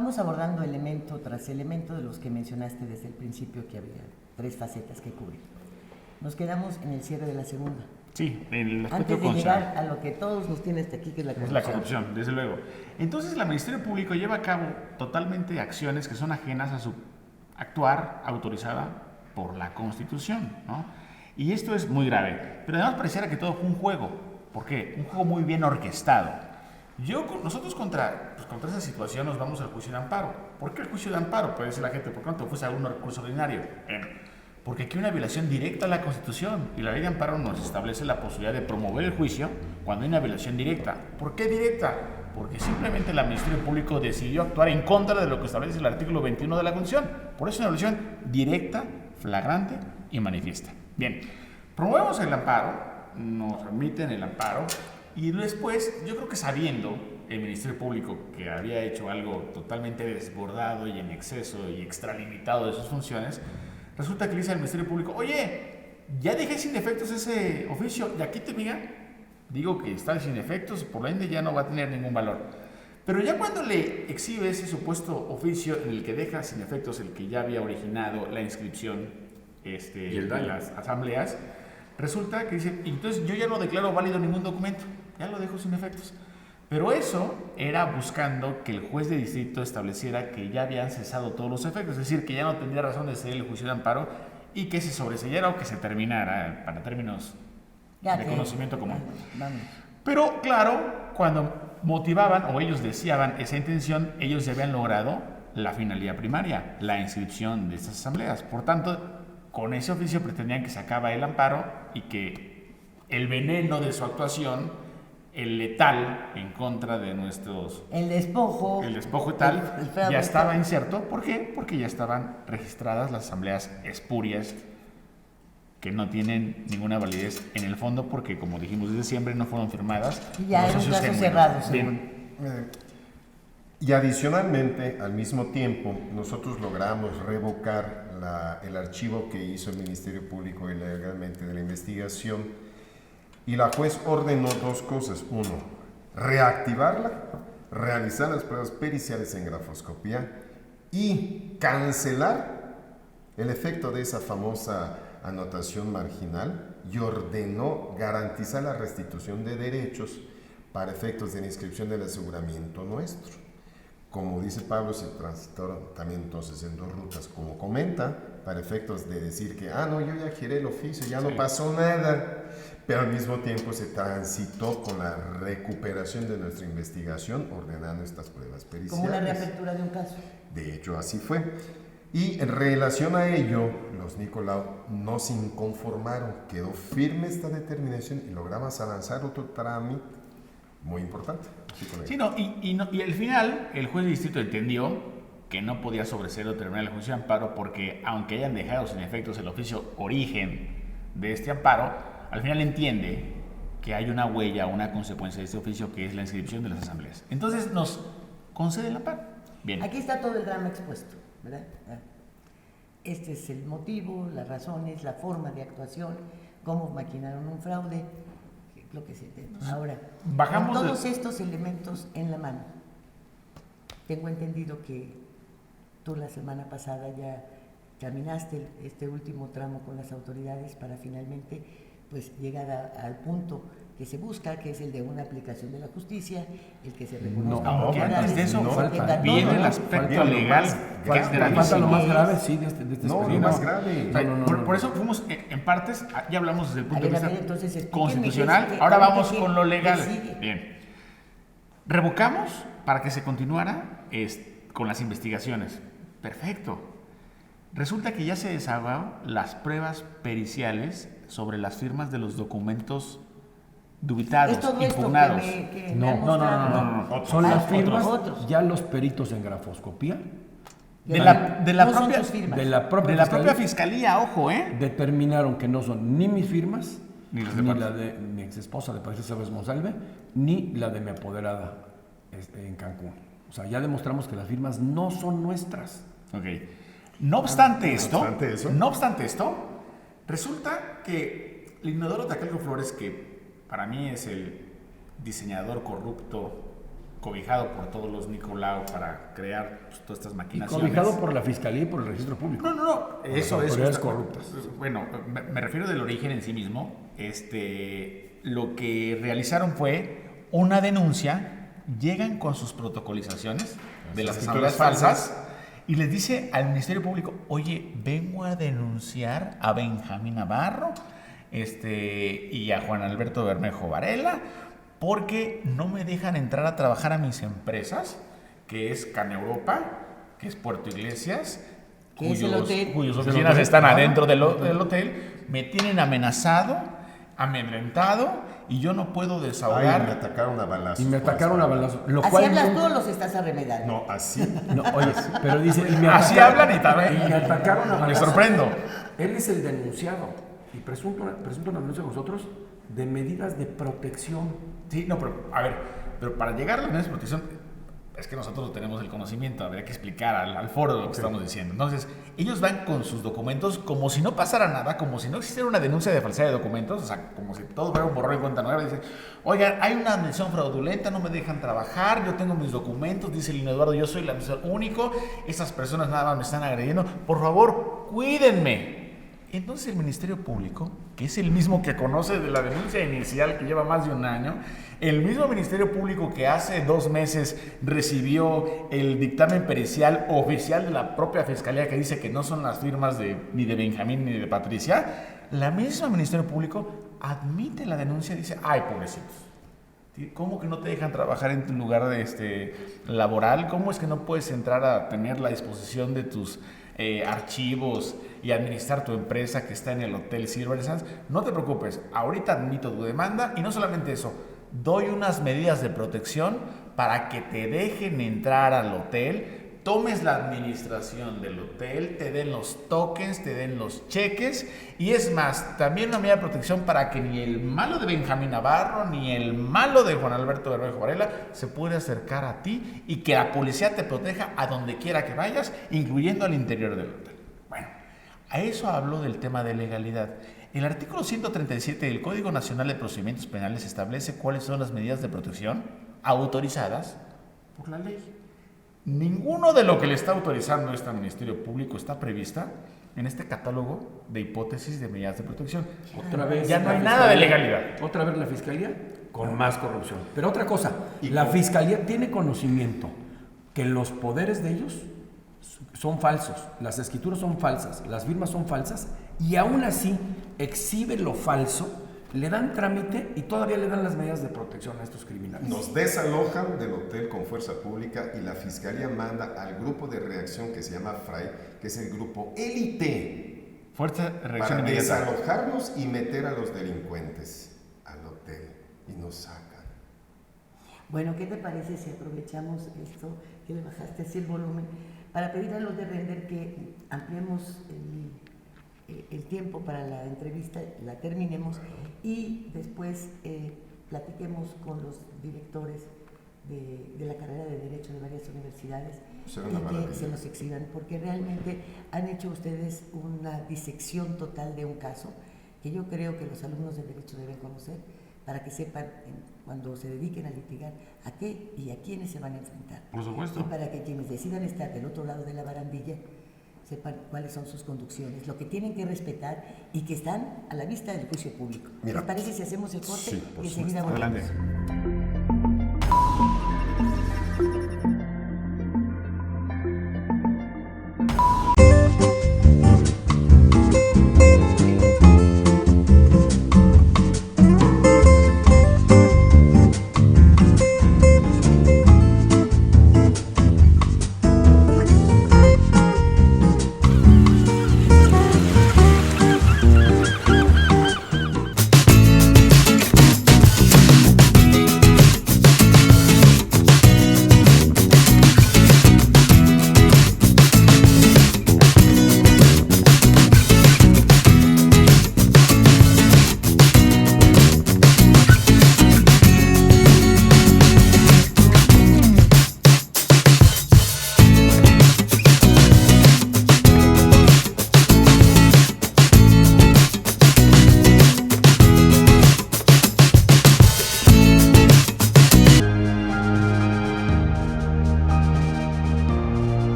Vamos abordando elemento tras elemento de los que mencionaste desde el principio, que había 3 facetas que cubrir. Nos quedamos en el cierre de la segunda. Sí, en el aspecto Antes de llegar a lo que todos nos tiene hasta aquí, que es la corrupción. Es la corrupción, desde luego. Entonces, el Ministerio Público lleva a cabo totalmente acciones que son ajenas a su actuar autorizada por la Constitución, ¿no? Y esto es muy grave. Pero además pareciera que todo fue un juego. ¿Por qué? Un juego muy bien orquestado. Nosotros contra esa situación nos vamos al juicio de amparo. ¿Por qué el juicio de amparo? Puede decir la gente, ¿por qué no te fuiste a un recurso ordinario? Porque aquí hay una violación directa a la Constitución y la ley de amparo nos establece la posibilidad de promover el juicio cuando hay una violación directa. ¿Por qué directa? Porque simplemente el Ministerio Público decidió actuar en contra de lo que establece el artículo 21 de la Constitución. Por eso es una violación directa, flagrante y manifiesta. Bien, promovemos el amparo, nos admiten el amparo y después, yo creo que sabiendo el Ministerio Público que había hecho algo totalmente desbordado y en exceso y extralimitado de sus funciones, resulta que le dice al Ministerio Público, oye, ya dejé sin efectos ese oficio, de aquí te diga, digo que está sin efectos, por ende ya no va a tener ningún valor. Pero ya cuando le exhibe ese supuesto oficio en el que deja sin efectos el que ya había originado la inscripción de las asambleas, resulta que dice, entonces yo ya no declaro válido ningún documento, ya lo dejo sin efectos. Pero eso era buscando que el juez de distrito estableciera que ya habían cesado todos los efectos, es decir, que ya no tendría razón de ser el juicio de amparo y que se sobresellara o que se terminara para términos de conocimiento común. Vamos. Pero claro, cuando motivaban o ellos deseaban esa intención, ellos ya habían logrado la finalidad primaria, la inscripción de estas asambleas. Por tanto, con ese oficio pretendían que se acaba el amparo y que el veneno de su actuación, el letal en contra de nuestros... El despojo y tal, ya estaba inserto. ¿Por qué? Porque ya estaban registradas las asambleas espurias que no tienen ninguna validez en el fondo porque, como dijimos desde siempre, no fueron firmadas. Y ya era un caso cerrado, según. Y adicionalmente, al mismo tiempo, nosotros logramos revocar el archivo que hizo el Ministerio Público ilegalmente de la investigación y la juez ordenó 2 cosas. 1, reactivarla, realizar las pruebas periciales en grafoscopía y cancelar el efecto de esa famosa anotación marginal y ordenó garantizar la restitución de derechos para efectos de la inscripción del aseguramiento nuestro. Como dice Pablo, se transitaron también entonces en 2 rutas, como comenta, para efectos de decir que, no, yo ya giré el oficio, ya no pasó nada, pero al mismo tiempo se transitó con la recuperación de nuestra investigación, ordenando estas pruebas periciales. Como una reapertura de un caso. De hecho, así fue. Y en relación a ello, los Nicolau no se inconformaron, quedó firme esta determinación y logramos avanzar otro trámite muy importante. Sí, y al final el juez de distrito entendió que no podía sobreseer o terminar el juicio de amparo porque, aunque hayan dejado sin efectos el oficio origen de este amparo, al final entiende que hay una huella, una consecuencia de este oficio que es la inscripción de las asambleas. Entonces nos concede el amparo. Bien. Aquí está todo el drama expuesto, ¿verdad? Este es el motivo, las razones, la forma de actuación, cómo maquinaron un fraude, lo que se entiende. Ahora, con todos estos elementos en la mano, tengo entendido que tú la semana pasada ya caminaste este último tramo con las autoridades para finalmente pues llegar al punto que se busca, que es el de una aplicación de la justicia, el que se reconozca. Antes de eso viene el aspecto legal, que es gravísimo. Falta lo más grave, sí, de este lo más grave. Por eso fuimos en partes, ya hablamos desde el punto de vista entonces, constitucional, ahora vamos con lo legal. Bien. Revocamos para que se continuara con las investigaciones. Perfecto. Resulta que ya se desahogaron las pruebas periciales sobre las firmas de los documentos dubitados, impugnados. No. Son las firmas, ya los peritos en grafoscopía. De la propia fiscalía, ojo, determinaron que no son ni mis firmas, ni la de mi ex esposa de Patricia Chávez Monsalve, ni la de mi apoderada en Cancún. O sea, ya demostramos que las firmas no son nuestras. Ok. No obstante esto, resulta que el inodoro Tacalco Flores, que para mí es el diseñador corrupto cobijado por todos los Nicolau para crear pues, todas estas Y maquinaciones. cobijado por la Fiscalía y por el Registro Público. No, eso es... autoridades corruptas. Bueno, me refiero del origen en sí mismo. Lo que realizaron fue una denuncia, llegan con sus protocolizaciones de las escrituras falsas y les dice al Ministerio Público, oye, vengo a denunciar a Benjamín Navarro y a Juan Alberto Bermejo Varela porque no me dejan entrar a trabajar a mis empresas, que es Can Europa, que es Puerto Iglesias, ¿Qué es el hotel? cuyas oficinas están adentro del hotel, me tienen amenazado, amedrentado, y yo no puedo desahogar. Ay, me atacaron a balazos. Y me atacaron a balazos. Lo Así cual hablas tú o los estás arremedando. No, así. No, oye, pero dice... y me Así atacaron- hablan y también. y me atacaron a Me balazos. sorprendo. Él es el denunciado y presunto una denuncia con nosotros de medidas de protección. Sí, no, pero a ver, pero para llegar a la medidas de protección, es que nosotros tenemos el conocimiento, habría que explicar al foro lo que estamos diciendo. Entonces, ellos van con sus documentos como si no pasara nada, como si no existiera una denuncia de falsedad de documentos, o sea, como si todo fuera un borrón y cuenta nueva. Dicen, oigan, hay una admisión fraudulenta, no me dejan trabajar, yo tengo mis documentos, dice Lino Eduardo, yo soy el administrador único, estas personas nada más me están agrediendo, por favor, cuídenme. Entonces el Ministerio Público, que es el mismo que conoce de la denuncia inicial que lleva más de un año, el mismo Ministerio Público que hace 2 meses recibió el dictamen pericial oficial de la propia Fiscalía que dice que no son las firmas ni de Benjamín ni de Patricia, la misma Ministerio Público admite la denuncia y dice, ay, pobrecitos, ¿cómo que no te dejan trabajar en tu lugar laboral? ¿Cómo es que no puedes entrar a tener la disposición de tus archivos y administrar tu empresa que está en el Hotel Silver Sands? No te preocupes, ahorita admito tu demanda y no solamente eso, doy unas medidas de protección para que te dejen entrar al hotel, tomes la administración del hotel, te den los tokens, te den los cheques y es más, también una medida de protección para que ni el malo de Benjamín Navarro ni el malo de Juan Alberto Bermejo Varela se pueda acercar a ti y que la policía te proteja a donde quiera que vayas, incluyendo al interior del hotel. Bueno, a eso habló del tema de legalidad. El artículo 137 del Código Nacional de Procedimientos Penales establece cuáles son las medidas de protección autorizadas por la ley. Ninguno de lo que le está autorizando este Ministerio Público está prevista en este catálogo de hipótesis de medidas de protección. Otra vez ya no la hay nada de Fiscalía. legalidad. Otra vez la Fiscalía con más corrupción. Pero otra cosa, la Fiscalía tiene conocimiento que los poderes de ellos son falsos, las escrituras son falsas, las firmas son falsas y aún así exhibe lo falso, le dan trámite y todavía le dan las medidas de protección a estos criminales. Nos desalojan del hotel con fuerza pública y la Fiscalía manda al grupo de reacción que se llama FRAI, que es el grupo élite, Fuerza de reacción para inmediata. desalojarnos y meter a los delincuentes al hotel y nos sacan. Bueno, ¿qué te parece si aprovechamos esto, que le bajaste así el volumen, para pedir a los de Render que ampliemos el tiempo para la entrevista, la terminemos y después platiquemos con los directores de la carrera de Derecho de varias universidades y que se nos exhiban, porque realmente han hecho ustedes una disección total de un caso que yo creo que los alumnos de Derecho deben conocer para que sepan cuando se dediquen a litigar a qué y a quiénes se van a enfrentar. Por supuesto. Y para que quienes decidan estar del otro lado de la barandilla sepan cuáles son sus conducciones, lo que tienen que respetar y que están a la vista del juicio público. Mira, ¿Les parece si hacemos el corte sí, por y enseguida supuesto. volvemos? Adelante.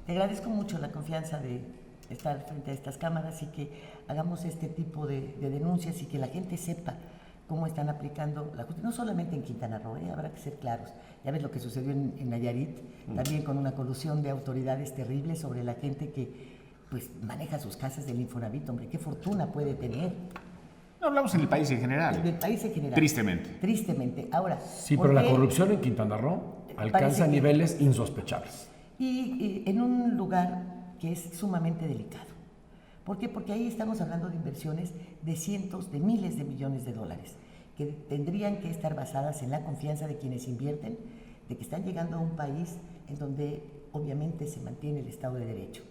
Te agradezco mucho la confianza de estar frente a estas cámaras y que hagamos este tipo de denuncias y que la gente sepa cómo están aplicando la justicia, no solamente en Quintana Roo, habrá que ser claros. Ya ves lo que sucedió en Nayarit, también con una colusión de autoridades terribles sobre la gente que pues maneja sus casas del Infonavit. Hombre, qué fortuna puede tener. No hablamos en el país en general. En el país en general. Tristemente. Tristemente. Ahora, Sí, pero la corrupción en Quintana Roo alcanza niveles insospechables. Y en un lugar que es sumamente delicado. ¿Por qué? Porque ahí estamos hablando de inversiones de cientos de miles de millones de dólares que tendrían que estar basadas en la confianza de quienes invierten, de que están llegando a un país en donde obviamente se mantiene el Estado de Derecho.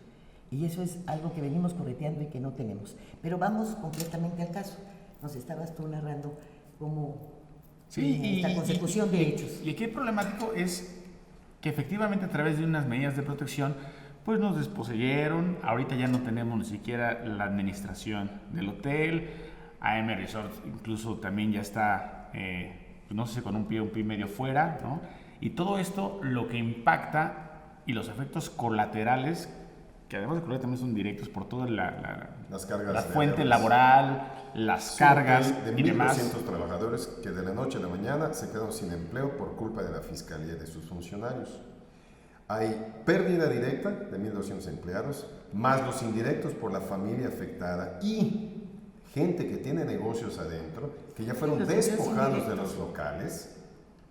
Y eso es algo que venimos correteando y que no tenemos. Pero vamos concretamente al caso. Nos estabas tú narrando cómo esta consecución de hechos. Y aquí el problemático es que efectivamente a través de unas medidas de protección pues nos desposeyeron. Ahorita ya no tenemos ni siquiera la administración del hotel. AM Resort incluso también ya está, no sé, con un pie y medio fuera, ¿no? Y todo esto lo que impacta y los efectos colaterales, que además de colaterales también son directos por toda las cargas la fuente laboral, las cargas de y demás. 1.200 trabajadores que de la noche a la mañana se quedan sin empleo por culpa de la fiscalía y de sus funcionarios. Hay pérdida directa de 1.200 empleados, más los indirectos por la familia afectada y gente que tiene negocios adentro, que ya fueron despojados de los locales,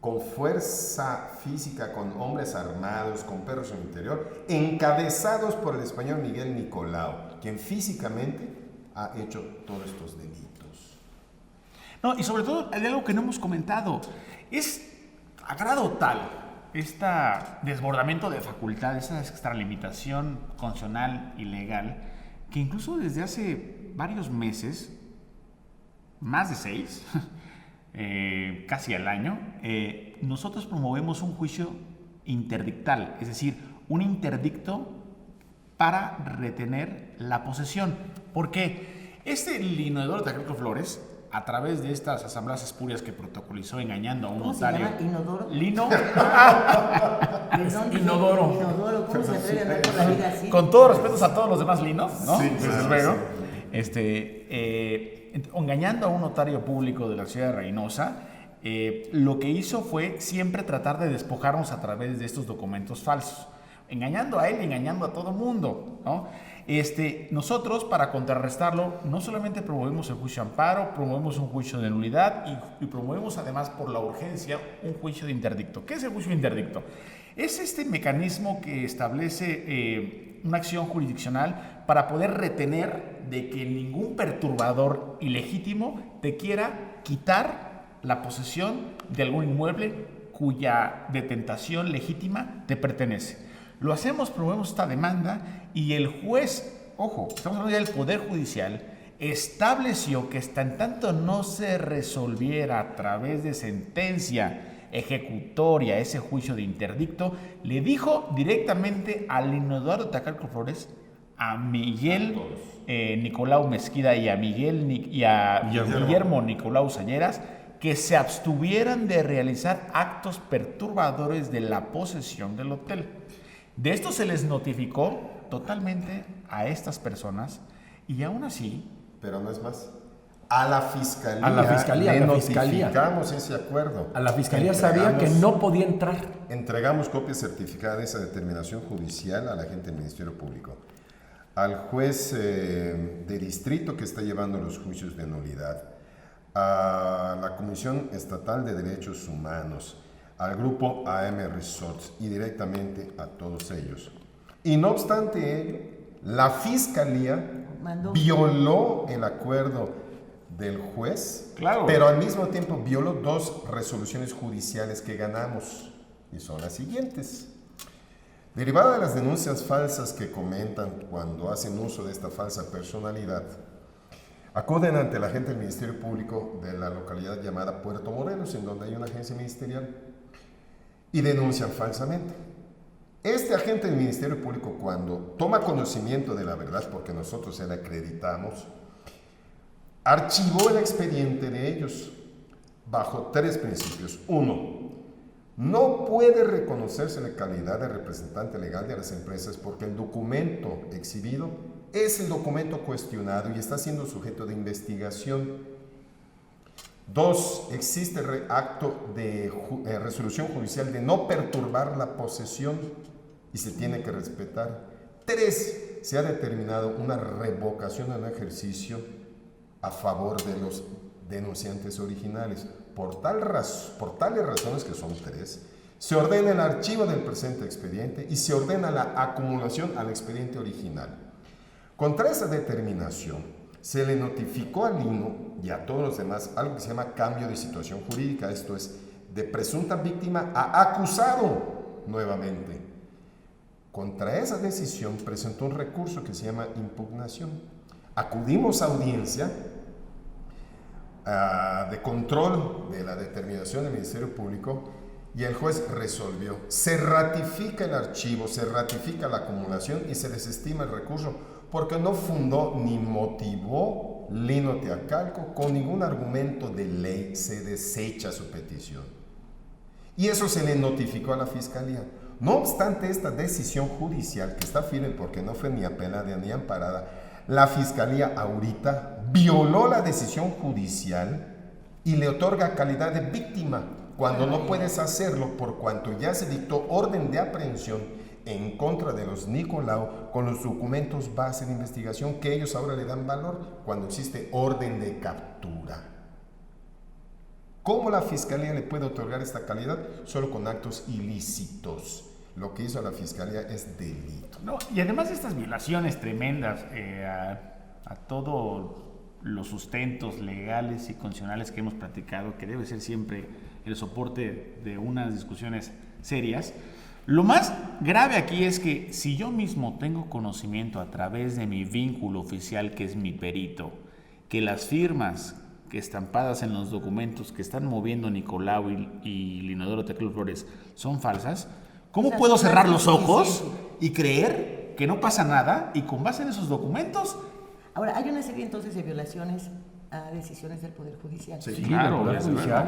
con fuerza física, con hombres armados, con perros en el interior, encabezados por el español Miguel Nicolau, quien físicamente ha hecho todos estos delitos. No, y sobre todo hay algo que no hemos comentado, es a grado tal este desbordamiento de facultades, esa extralimitación constitucional y legal, que incluso desde hace varios meses, más de 6, casi al año, nosotros promovemos un juicio interdictal, es decir, un interdicto para retener la posesión. Porque este Lino de Tacalco Flores, a través de estas asambleas espurias que protocolizó engañando a un notario. ¿Cómo se llama? ¿Inodoro? Lino. Inodoro. Inodoro, ¿cómo se atreve a andar por la vida así? Con todo respeto a todos los demás linos, ¿no? Sí, desde luego. Engañando a un notario público de la ciudad de Reynosa, lo que hizo fue siempre tratar de despojarnos a través de estos documentos falsos. Engañando a él y engañando a todo mundo, ¿no? Nosotros, para contrarrestarlo, no solamente promovemos el juicio de amparo, promovemos un juicio de nulidad y promovemos además por la urgencia un juicio de interdicto. ¿Qué es el juicio de interdicto? Es este mecanismo que establece una acción jurisdiccional para poder retener de que ningún perturbador ilegítimo te quiera quitar la posesión de algún inmueble cuya detentación legítima te pertenece. Lo hacemos, promovemos esta demanda y el juez, ojo, estamos hablando ya del Poder Judicial, estableció que hasta en tanto no se resolviera a través de sentencia ejecutoria ese juicio de interdicto, le dijo directamente al Lino Tacalco Flores, a Miguel Nicolau Mezquida y a Guillermo Nicolau Sañeras, que se abstuvieran de realizar actos perturbadores de la posesión del hotel. De esto se les notificó totalmente a estas personas y aún así... Pero no es más. A la fiscalía le notificamos ese acuerdo. A la fiscalía sabía que no podía entrar. Entregamos copia certificada de esa determinación judicial a la gente del Ministerio Público, al juez de distrito que está llevando los juicios de nulidad, a la Comisión Estatal de Derechos Humanos, al grupo AM Resorts y directamente a todos ellos. Y no obstante ello, la fiscalía violó el acuerdo del juez, claro, pero al mismo tiempo violó 2 resoluciones judiciales que ganamos, y son las siguientes. Derivada de las denuncias falsas que comentan cuando hacen uso de esta falsa personalidad, acuden ante la gente del Ministerio Público de la localidad llamada Puerto Morelos, en donde hay una agencia ministerial, y denuncian falsamente. Este agente del Ministerio Público, cuando toma conocimiento de la verdad, porque nosotros se la acreditamos, archivó el expediente de ellos bajo 3 principios. 1, No puede reconocerse la calidad de representante legal de las empresas porque el documento exhibido es el documento cuestionado y está siendo sujeto de investigación. 2. Existe acto de resolución judicial de no perturbar la posesión y se tiene que respetar. 3. Se ha determinado una revocación del ejercicio a favor de los denunciantes originales. Por tales razones, que son 3, se ordena el archivo del presente expediente y se ordena la acumulación al expediente original. Contra esa determinación, se le notificó al Lino y a todos los demás algo que se llama cambio de situación jurídica, esto es, de presunta víctima a acusado nuevamente. Contra esa decisión presentó un recurso que se llama impugnación. Acudimos a audiencia de control de la determinación del Ministerio Público y el juez resolvió. Se ratifica el archivo, se ratifica la acumulación y se desestima el recurso porque no fundó ni motivó Lino Teacalco con ningún argumento de ley, se desecha su petición. Y eso se le notificó a la Fiscalía. No obstante esta decisión judicial, que está firme porque no fue ni apelada ni amparada, la Fiscalía ahorita violó la decisión judicial y le otorga calidad de víctima cuando no puedes hacerlo por cuanto ya se dictó orden de aprehensión en contra de los Nicolau con los documentos base de investigación que ellos ahora le dan valor cuando existe orden de captura. ¿Cómo la Fiscalía le puede otorgar esta calidad? Solo con actos ilícitos. Lo que hizo la Fiscalía es delito. No, y además de estas violaciones tremendas a todos los sustentos legales y constitucionales que hemos platicado, que debe ser siempre el soporte de unas discusiones serias, lo más grave aquí es que si yo mismo tengo conocimiento a través de mi vínculo oficial, que es mi perito, que las firmas que estampadas en los documentos que están moviendo Nicolau y Linodoro Teacalco Flores son falsas, ¿cómo puedo cerrar los ojos y creer que no pasa nada y con base en esos documentos? Ahora, hay una serie entonces de violaciones a decisiones del Poder Judicial. Sí, claro, del Poder Judicial.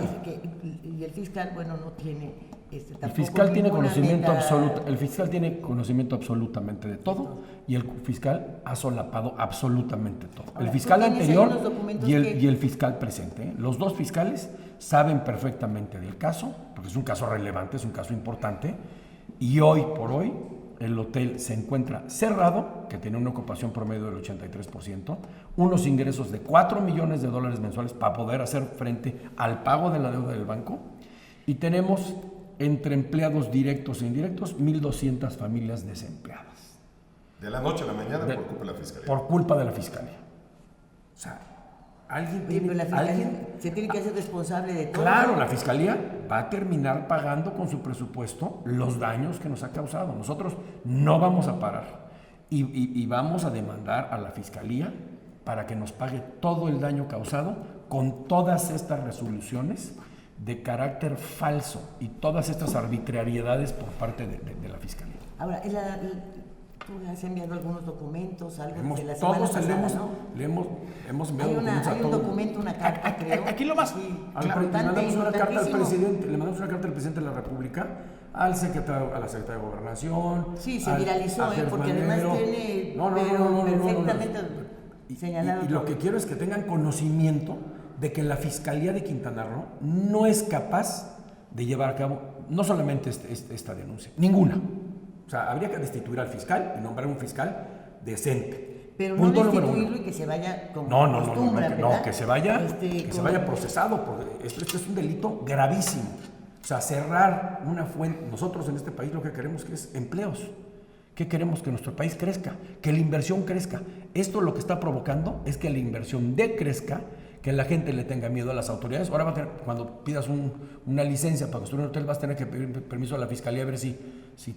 Y el fiscal, bueno, no tiene el fiscal tiene conocimiento meta... absoluto, el fiscal tiene conocimiento absolutamente de todo y el fiscal ha solapado absolutamente todo. Ahora, el fiscal anterior y que... el fiscal presente, los dos fiscales saben perfectamente del caso, porque es un caso relevante, es un caso importante, y hoy por hoy el hotel se encuentra cerrado, que tiene una ocupación promedio del 83%, unos ingresos de $4 millones mensuales para poder hacer frente al pago de la deuda del banco, y tenemos entre empleados directos e indirectos 1,200 familias desempleadas. De la noche a la mañana por culpa de la Fiscalía. Por culpa de la Fiscalía. O sea, alguien tiene... Pero la Fiscalía se tiene que hacer responsable de todo. Claro, la Fiscalía va a terminar pagando con su presupuesto los daños que nos ha causado. Nosotros no vamos a parar y vamos a demandar a la Fiscalía para que nos pague todo el daño causado con todas estas resoluciones de carácter falso y todas estas arbitrariedades por parte de la Fiscalía. Ahora, tú has enviado algunos documentos, algo de la semana todos pasada, ¿no? le hemos enviado documentos a todos. Hay un documento, una carta, creo. Aquí lo más le mandamos una carta al presidente, le mandamos una carta al presidente de la República, a la secretaria de Gobernación. Sí, se viralizó, porque además tiene perfectamente señalado. Y lo que quiero es que tengan conocimiento de que la Fiscalía de Quintana Roo no es capaz de llevar a cabo no solamente esta denuncia, ninguna. O sea, habría que destituir al fiscal y nombrar un fiscal decente. Pero no destituirlo y que se vaya como costumbre, no, que se vaya procesado, porque esto es un delito gravísimo. O sea, cerrar una fuente. Nosotros en este país lo que queremos es empleos. ¿Qué queremos? Que nuestro país crezca, que la inversión crezca. Esto lo que está provocando es que la inversión decrezca, que la gente le tenga miedo a las autoridades. Ahora va a tener, cuando pidas una licencia para construir un hotel, vas a tener que pedir permiso a la Fiscalía a ver si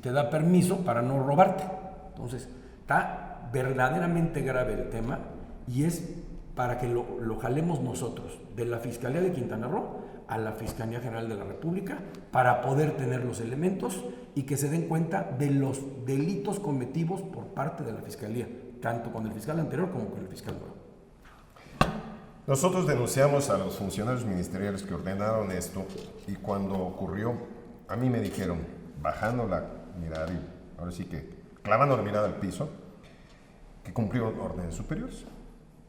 te da permiso para no robarte. Entonces, está verdaderamente grave el tema y es para que lo jalemos nosotros, de la Fiscalía de Quintana Roo a la Fiscalía General de la República, para poder tener los elementos y que se den cuenta de los delitos cometidos por parte de la Fiscalía, tanto con el fiscal anterior como con el fiscal nuevo. Nosotros denunciamos a los funcionarios ministeriales que ordenaron esto y cuando ocurrió a mí me dijeron, bajando la mirada y ahora sí que clavando la mirada al piso, que cumplieron órdenes superiores.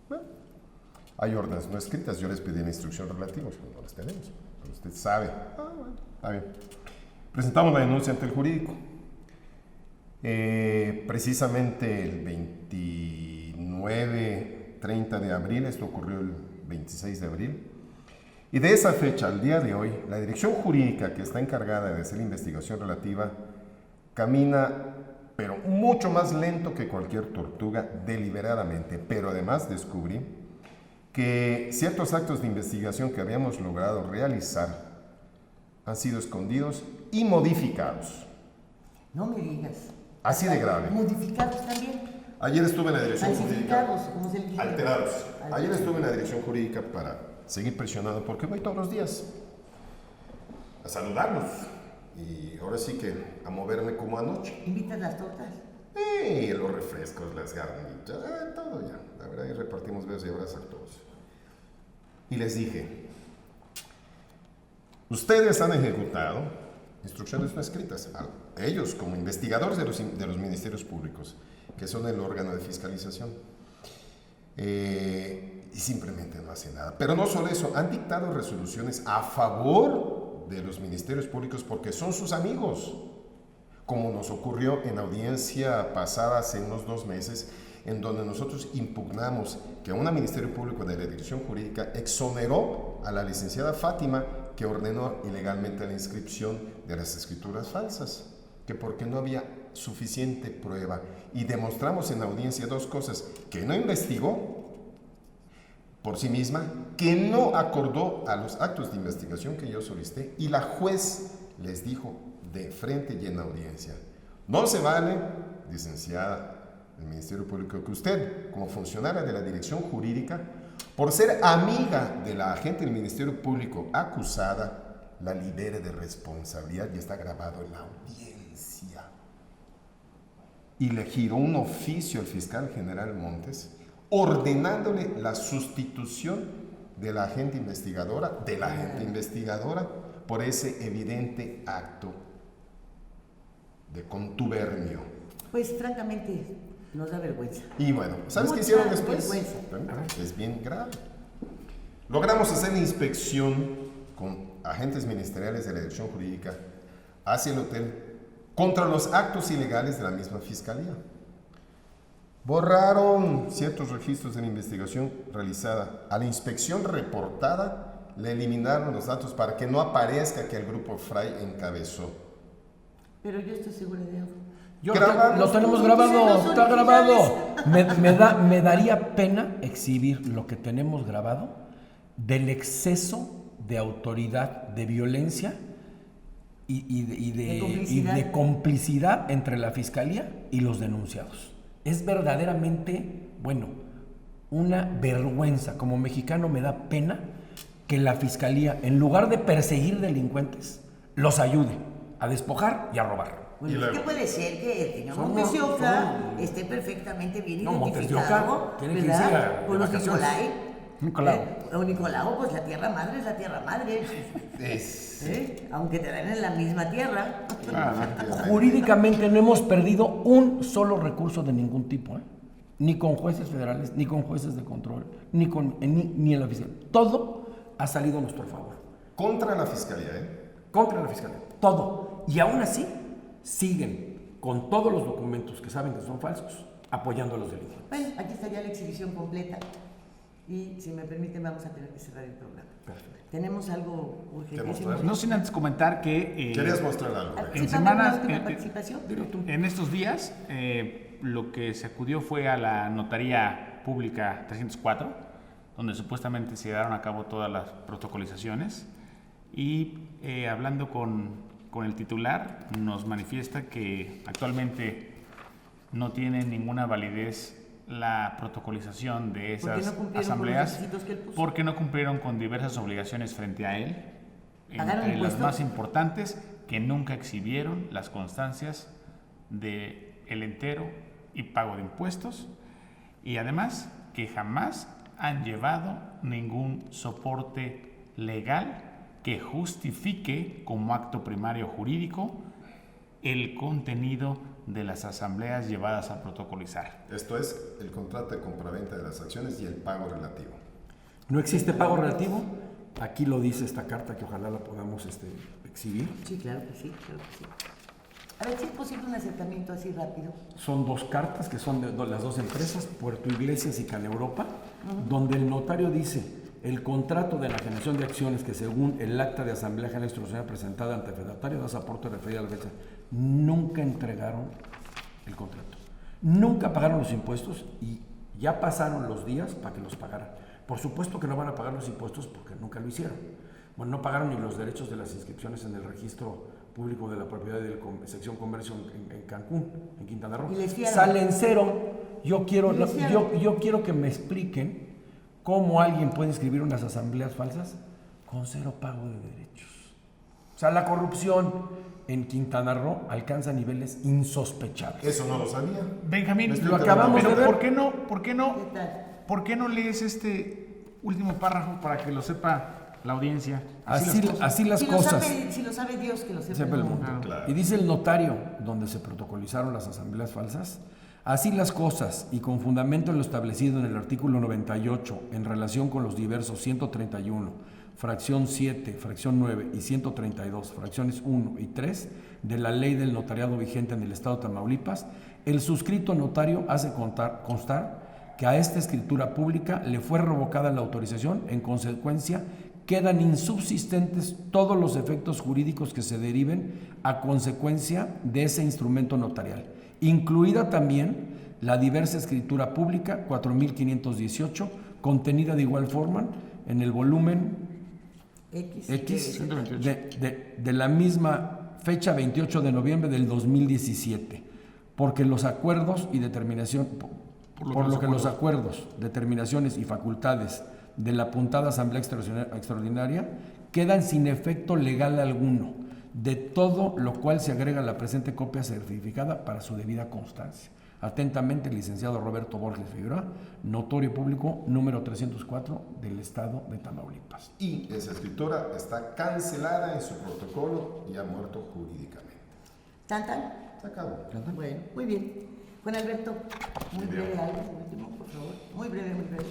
Bueno, hay órdenes no escritas, yo les pedí la instrucción relativa, no las tenemos, pero usted sabe. Bueno, está bien. Presentamos la denuncia ante el jurídico. Precisamente el 29-30 de abril, esto ocurrió el 26 de abril, y de esa fecha al día de hoy, la dirección jurídica que está encargada de hacer la investigación relativa camina, pero mucho más lento que cualquier tortuga, deliberadamente. Pero además descubrí que ciertos actos de investigación que habíamos logrado realizar han sido escondidos y modificados. No me digas. Así de grave. Modificados también. Ayer estuve en la dirección jurídica. Falsificados, como se le dice. Alterados. Ayer estuve en la dirección jurídica para seguir presionando, porque voy todos los días a saludarlos. Y ahora sí que a moverme como anoche. ¿Invitas las tortas? Los refrescos, las garnitas, todo ya. La verdad, y repartimos besos y abrazos a todos. Y les dije, ustedes han ejecutado instrucciones no escritas. Ellos, como investigadores de los ministerios públicos, que son el órgano de fiscalización, y simplemente no hacen nada. Pero no solo eso, han dictado resoluciones a favor de los ministerios públicos porque son sus amigos, como nos ocurrió en audiencia pasada hace unos 2 meses, en donde nosotros impugnamos que un ministerio público de la dirección jurídica exoneró a la licenciada Fátima, que ordenó ilegalmente la inscripción de las escrituras falsas, que porque no había suficiente prueba. Y demostramos en audiencia 2 cosas: que no investigó por sí misma, que no acordó a los actos de investigación que yo solicité, y la juez les dijo de frente y en audiencia: no se vale, licenciada del Ministerio Público, que usted, como funcionaria de la dirección jurídica, por ser amiga de la agente del Ministerio Público acusada, la libere de responsabilidad, y está grabado en la audiencia. Y le giró un oficio al fiscal general Montes, ordenándole la sustitución de la agente investigadora, por ese evidente acto de contubernio. Pues francamente nos da vergüenza. Y bueno, ¿sabes qué hicieron después? Es bien grave. Logramos hacer la inspección con agentes ministeriales de la dirección jurídica hacia el hotel contra los actos ilegales de la misma fiscalía. Borraron ciertos registros de la investigación realizada. A la inspección reportada le eliminaron los datos para que no aparezca que el grupo Fray encabezó. Pero yo estoy segura de algo. Lo tenemos grabado, está grabado. Me daría pena exhibir lo que tenemos grabado del exceso de autoridad, de violencia y de complicidad entre la fiscalía y los denunciados. Es verdaderamente, una vergüenza. Como mexicano me da pena que la fiscalía, en lugar de perseguir delincuentes, los ayude a despojar y a robar. Bueno, es que puede ser que el señor Montes de Oca esté perfectamente bien identificado, ¿verdad? Con los Nicolau, pues la tierra madre es la tierra madre. Aunque te den en la misma tierra. Jurídicamente no hemos perdido un solo recurso de ningún tipo, ni con jueces federales, ni con jueces de control, ni en la fiscalía. Todo ha salido a nuestro favor. Contra la fiscalía, Contra la fiscalía, todo. Y aún así, siguen con todos los documentos que saben que son falsos, apoyando a los delincuentes. Bueno, aquí estaría la exhibición completa. Y si me permiten, vamos a tener que cerrar el programa. Perfecto. Tenemos algo urgentísimo. No sin antes comentar que... ¿Querías mostrar algo? En semanas, participación. En estos días, lo que se acudió fue a la Notaría Pública 304, donde supuestamente se llevaron a cabo todas las protocolizaciones. Y hablando con el titular, nos manifiesta que actualmente no tiene ninguna validez la protocolización de esas asambleas porque no cumplieron con diversas obligaciones frente a él, entre las más importantes, que nunca exhibieron las constancias de el entero y pago de impuestos, y además que jamás han llevado ningún soporte legal que justifique como acto primario jurídico el contenido de las asambleas llevadas a protocolizar. Esto es el contrato de compraventa de las acciones y el pago relativo. No existe pago relativo. Aquí lo dice esta carta, que ojalá la podamos exhibir. Sí, claro que sí, claro que sí. A ver si es posible un acercamiento así rápido. Son 2 cartas que son de las 2 empresas, Puerto Iglesias y Caneuropa, donde el notario dice: el contrato de enajenación de acciones que según el acta de asamblea general extraordinaria presentada ante el fedatario da soporte referido a la fecha, nunca entregaron el contrato, nunca pagaron los impuestos y ya pasaron los días para que los pagaran. Por supuesto que no van a pagar los impuestos porque nunca lo hicieron. Bueno, no pagaron ni los derechos de las inscripciones en el registro público de la propiedad de la sección comercio en Cancún, en Quintana Roo. Sale en cero. Yo quiero que me expliquen cómo alguien puede inscribir unas asambleas falsas con 0 pago de derechos. O sea, la corrupción en Quintana Roo alcanza niveles insospechables. Eso no lo sabía. Benjamín, lo acabamos de ver. ¿Por qué no lees este último párrafo para que lo sepa la audiencia? Así las cosas. Si lo sabe Dios, que lo sepa el mundo. Claro. Y dice el notario, donde se protocolizaron las asambleas falsas: así las cosas, y con fundamento en lo establecido en el artículo 98, en relación con los diversos 131, fracción 7, fracción 9 y 132, fracciones 1 y 3 de la ley del notariado vigente en el estado de Tamaulipas, el suscrito notario hace constar que a esta escritura pública le fue revocada la autorización. En consecuencia, quedan insubsistentes todos los efectos jurídicos que se deriven a consecuencia de ese instrumento notarial, incluida también la diversa escritura pública 4518, contenida de igual forma en el volumen X de la misma fecha, 28 de noviembre del 2017, porque los acuerdos y determinación, por lo que los acuerdos, determinaciones y facultades de la apuntada Asamblea Extraordinaria quedan sin efecto legal alguno, de todo lo cual se agrega la presente copia certificada para su debida constancia. Atentamente, el licenciado Roberto Borges Figueroa, notario público número 304 del estado de Tamaulipas. Y esa escritora está cancelada en su protocolo y ha muerto jurídicamente. ¿Tan? Se acabó. Bueno, muy bien. Juan Alberto, muy breve algo, último, por favor. Muy breve, muy breve.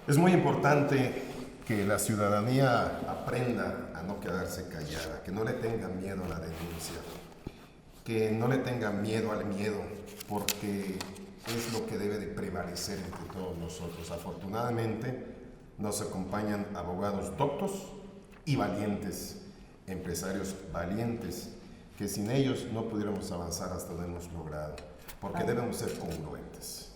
Es muy importante que la ciudadanía aprenda a no quedarse callada, que no le tenga miedo a la denuncia, que no le tenga miedo al miedo, porque es lo que debe de prevalecer entre todos nosotros. Afortunadamente nos acompañan abogados doctos y valientes, empresarios valientes, que sin ellos no pudiéramos avanzar hasta donde hemos logrado, porque debemos ser congruentes.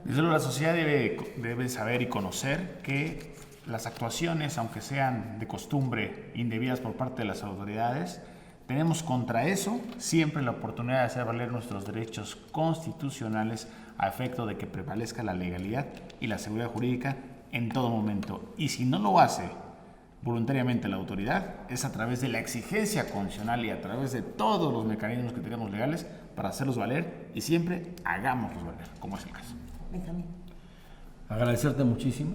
Desde luego, la sociedad debe saber y conocer que las actuaciones, aunque sean de costumbre indebidas por parte de las autoridades, tenemos contra eso siempre la oportunidad de hacer valer nuestros derechos constitucionales a efecto de que prevalezca la legalidad y la seguridad jurídica en todo momento. Y si no lo hace voluntariamente la autoridad, es a través de la exigencia constitucional y a través de todos los mecanismos que tenemos legales para hacerlos valer, y siempre hagámoslos valer, como es el caso. Benjamín. Agradecerte muchísimo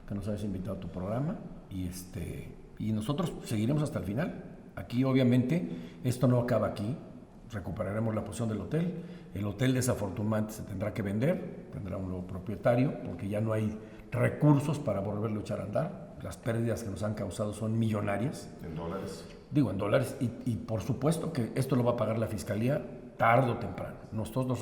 que nos hayas invitado a tu programa y nosotros seguiremos hasta el final. Aquí obviamente esto no acaba aquí, recuperaremos la posición del hotel. El hotel desafortunadamente se tendrá que vender, tendrá un nuevo propietario porque ya no hay recursos para volverlo a echar a andar. Las pérdidas que nos han causado son millonarias. ¿En dólares? Digo, en dólares. Y por supuesto que esto lo va a pagar la Fiscalía tarde o temprano. Nosotros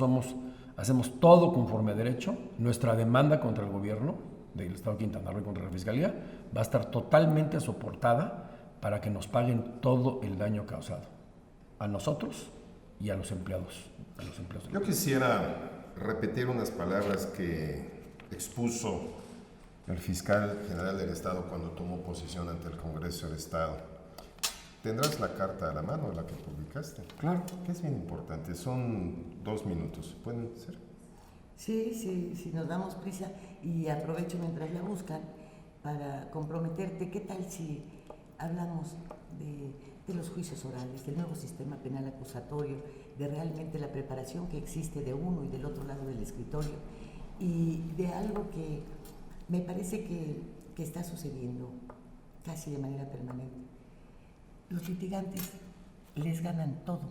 hacemos todo conforme a derecho. Nuestra demanda contra el gobierno del Estado de Quintana Roo y contra la Fiscalía va a estar totalmente soportada para que nos paguen todo el daño causado a nosotros y a los empleados. Yo quisiera repetir unas palabras que expuso el fiscal general del Estado cuando tomó posición ante el Congreso del Estado. ¿Tendrás la carta a la mano, la que publicaste? Claro. Que es bien importante. Son 2 minutos. ¿Pueden ser? Sí, nos damos prisa y aprovecho mientras la buscan para comprometerte. ¿Qué tal si hablamos de los juicios orales, del nuevo sistema penal acusatorio, de realmente la preparación que existe de uno y del otro lado del escritorio y de algo que me parece que está sucediendo casi de manera permanente? los litigantes les ganan todo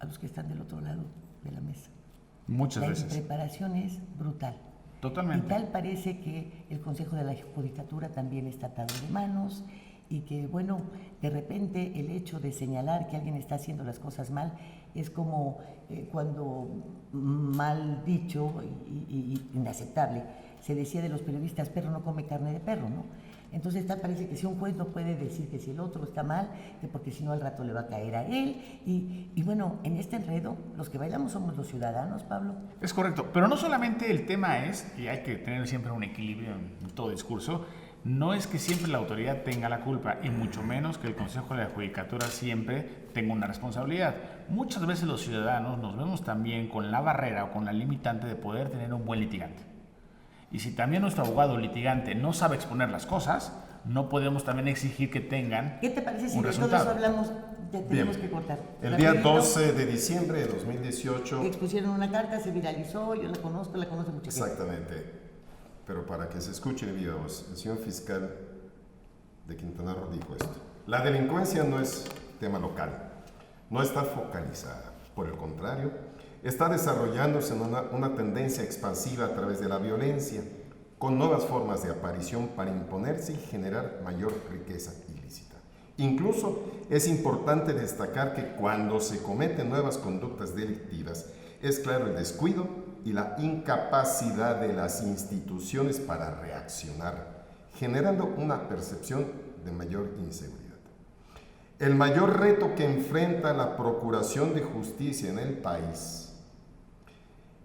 a los que están del otro lado de la mesa. Muchas La veces. preparación es brutal. Totalmente. Y tal parece que el Consejo de la Judicatura también está atado de manos y que, bueno, de repente el hecho de señalar que alguien está haciendo las cosas mal es como cuando, mal dicho y inaceptable, se decía de los periodistas, perro no come carne de perro, ¿no? Entonces tal parece que si un juez no puede decir que si el otro está mal, que porque si no al rato le va a caer a él. Y bueno, en este enredo, los que bailamos somos los ciudadanos, Pablo. Es correcto, pero no solamente el tema es, y hay que tener siempre un equilibrio en todo discurso, no es que siempre la autoridad tenga la culpa, y mucho menos que el Consejo de la Judicatura siempre tenga una responsabilidad. Muchas veces los ciudadanos nos vemos también con la barrera o con la limitante de poder tener un buen litigante. Y si también nuestro abogado litigante no sabe exponer las cosas, no podemos también exigir que tengan ¿Qué te parece si un de todo resultado. eso hablamos? Ya tenemos Bien. que cortar. El día Rapidito, 12 de diciembre de 2018, expusieron una carta, se viralizó, yo la conoce mucha gente. exactamente, pero para que se escuche en viva voz, el señor fiscal de Quintana Roo dijo esto: la delincuencia no es tema local, no está focalizada, por el contrario, está desarrollándose en una tendencia expansiva a través de la violencia, con nuevas formas de aparición para imponerse y generar mayor riqueza ilícita. Incluso es importante destacar que cuando se cometen nuevas conductas delictivas, es claro el descuido y la incapacidad de las instituciones para reaccionar, generando una percepción de mayor inseguridad. El mayor reto que enfrenta la Procuración de Justicia en el país,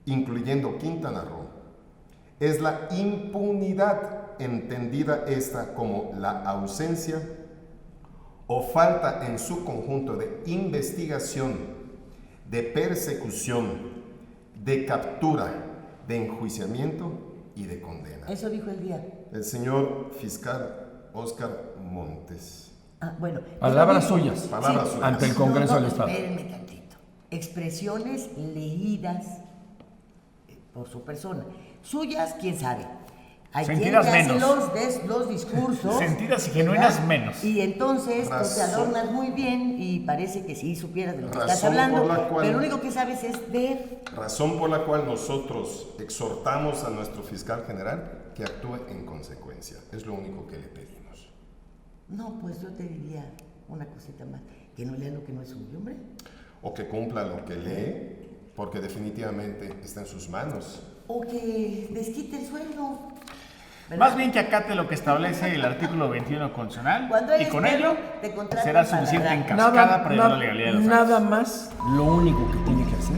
incluyendo Quintana Roo, es la impunidad, entendida esta como la ausencia o falta en su conjunto de investigación, de persecución, de captura, de enjuiciamiento y de condena. Eso dijo el día. El señor fiscal Óscar Montes. Bueno. Palabras pero dijo- suyas. Palabras suyas. Ante el Congreso del Estado. Espérenme tantito. Expresiones leídas por su persona. Suyas, quién sabe. Hay Sentidas quien hace menos. los discursos. Sentidas y genuinas ¿verdad? menos. Y entonces tú te Razón. adornas muy bien y parece que sí supieras de lo que estás Razón hablando, por la cual- pero lo único que sabes es ver. Razón por la cual nosotros exhortamos a nuestro fiscal general que actúe en consecuencia. Es lo único que le pedimos. No, pues yo te diría una cosita más. Que no lea lo que no es suyo, hombre. O que cumpla lo que lee, porque definitivamente está en sus manos. O que desquite el sueldo. ¿verdad? Más bien que acate lo que establece el artículo 21 constitucional Cuando y eres con perro, ello te contratan será para suficiente en ladrar. cascada para la legalidad de los nada actos. más, lo único que tiene que hacer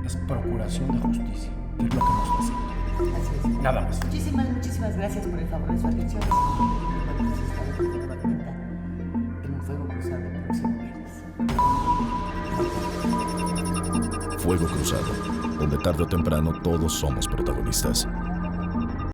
es procuración de justicia, que es lo que nos hace. Así es. Nada más. Muchísimas gracias por el favor de su atención. En un fuego cruzado el próximo viernes. Fuego Cruzado, donde tarde o temprano todos somos protagonistas.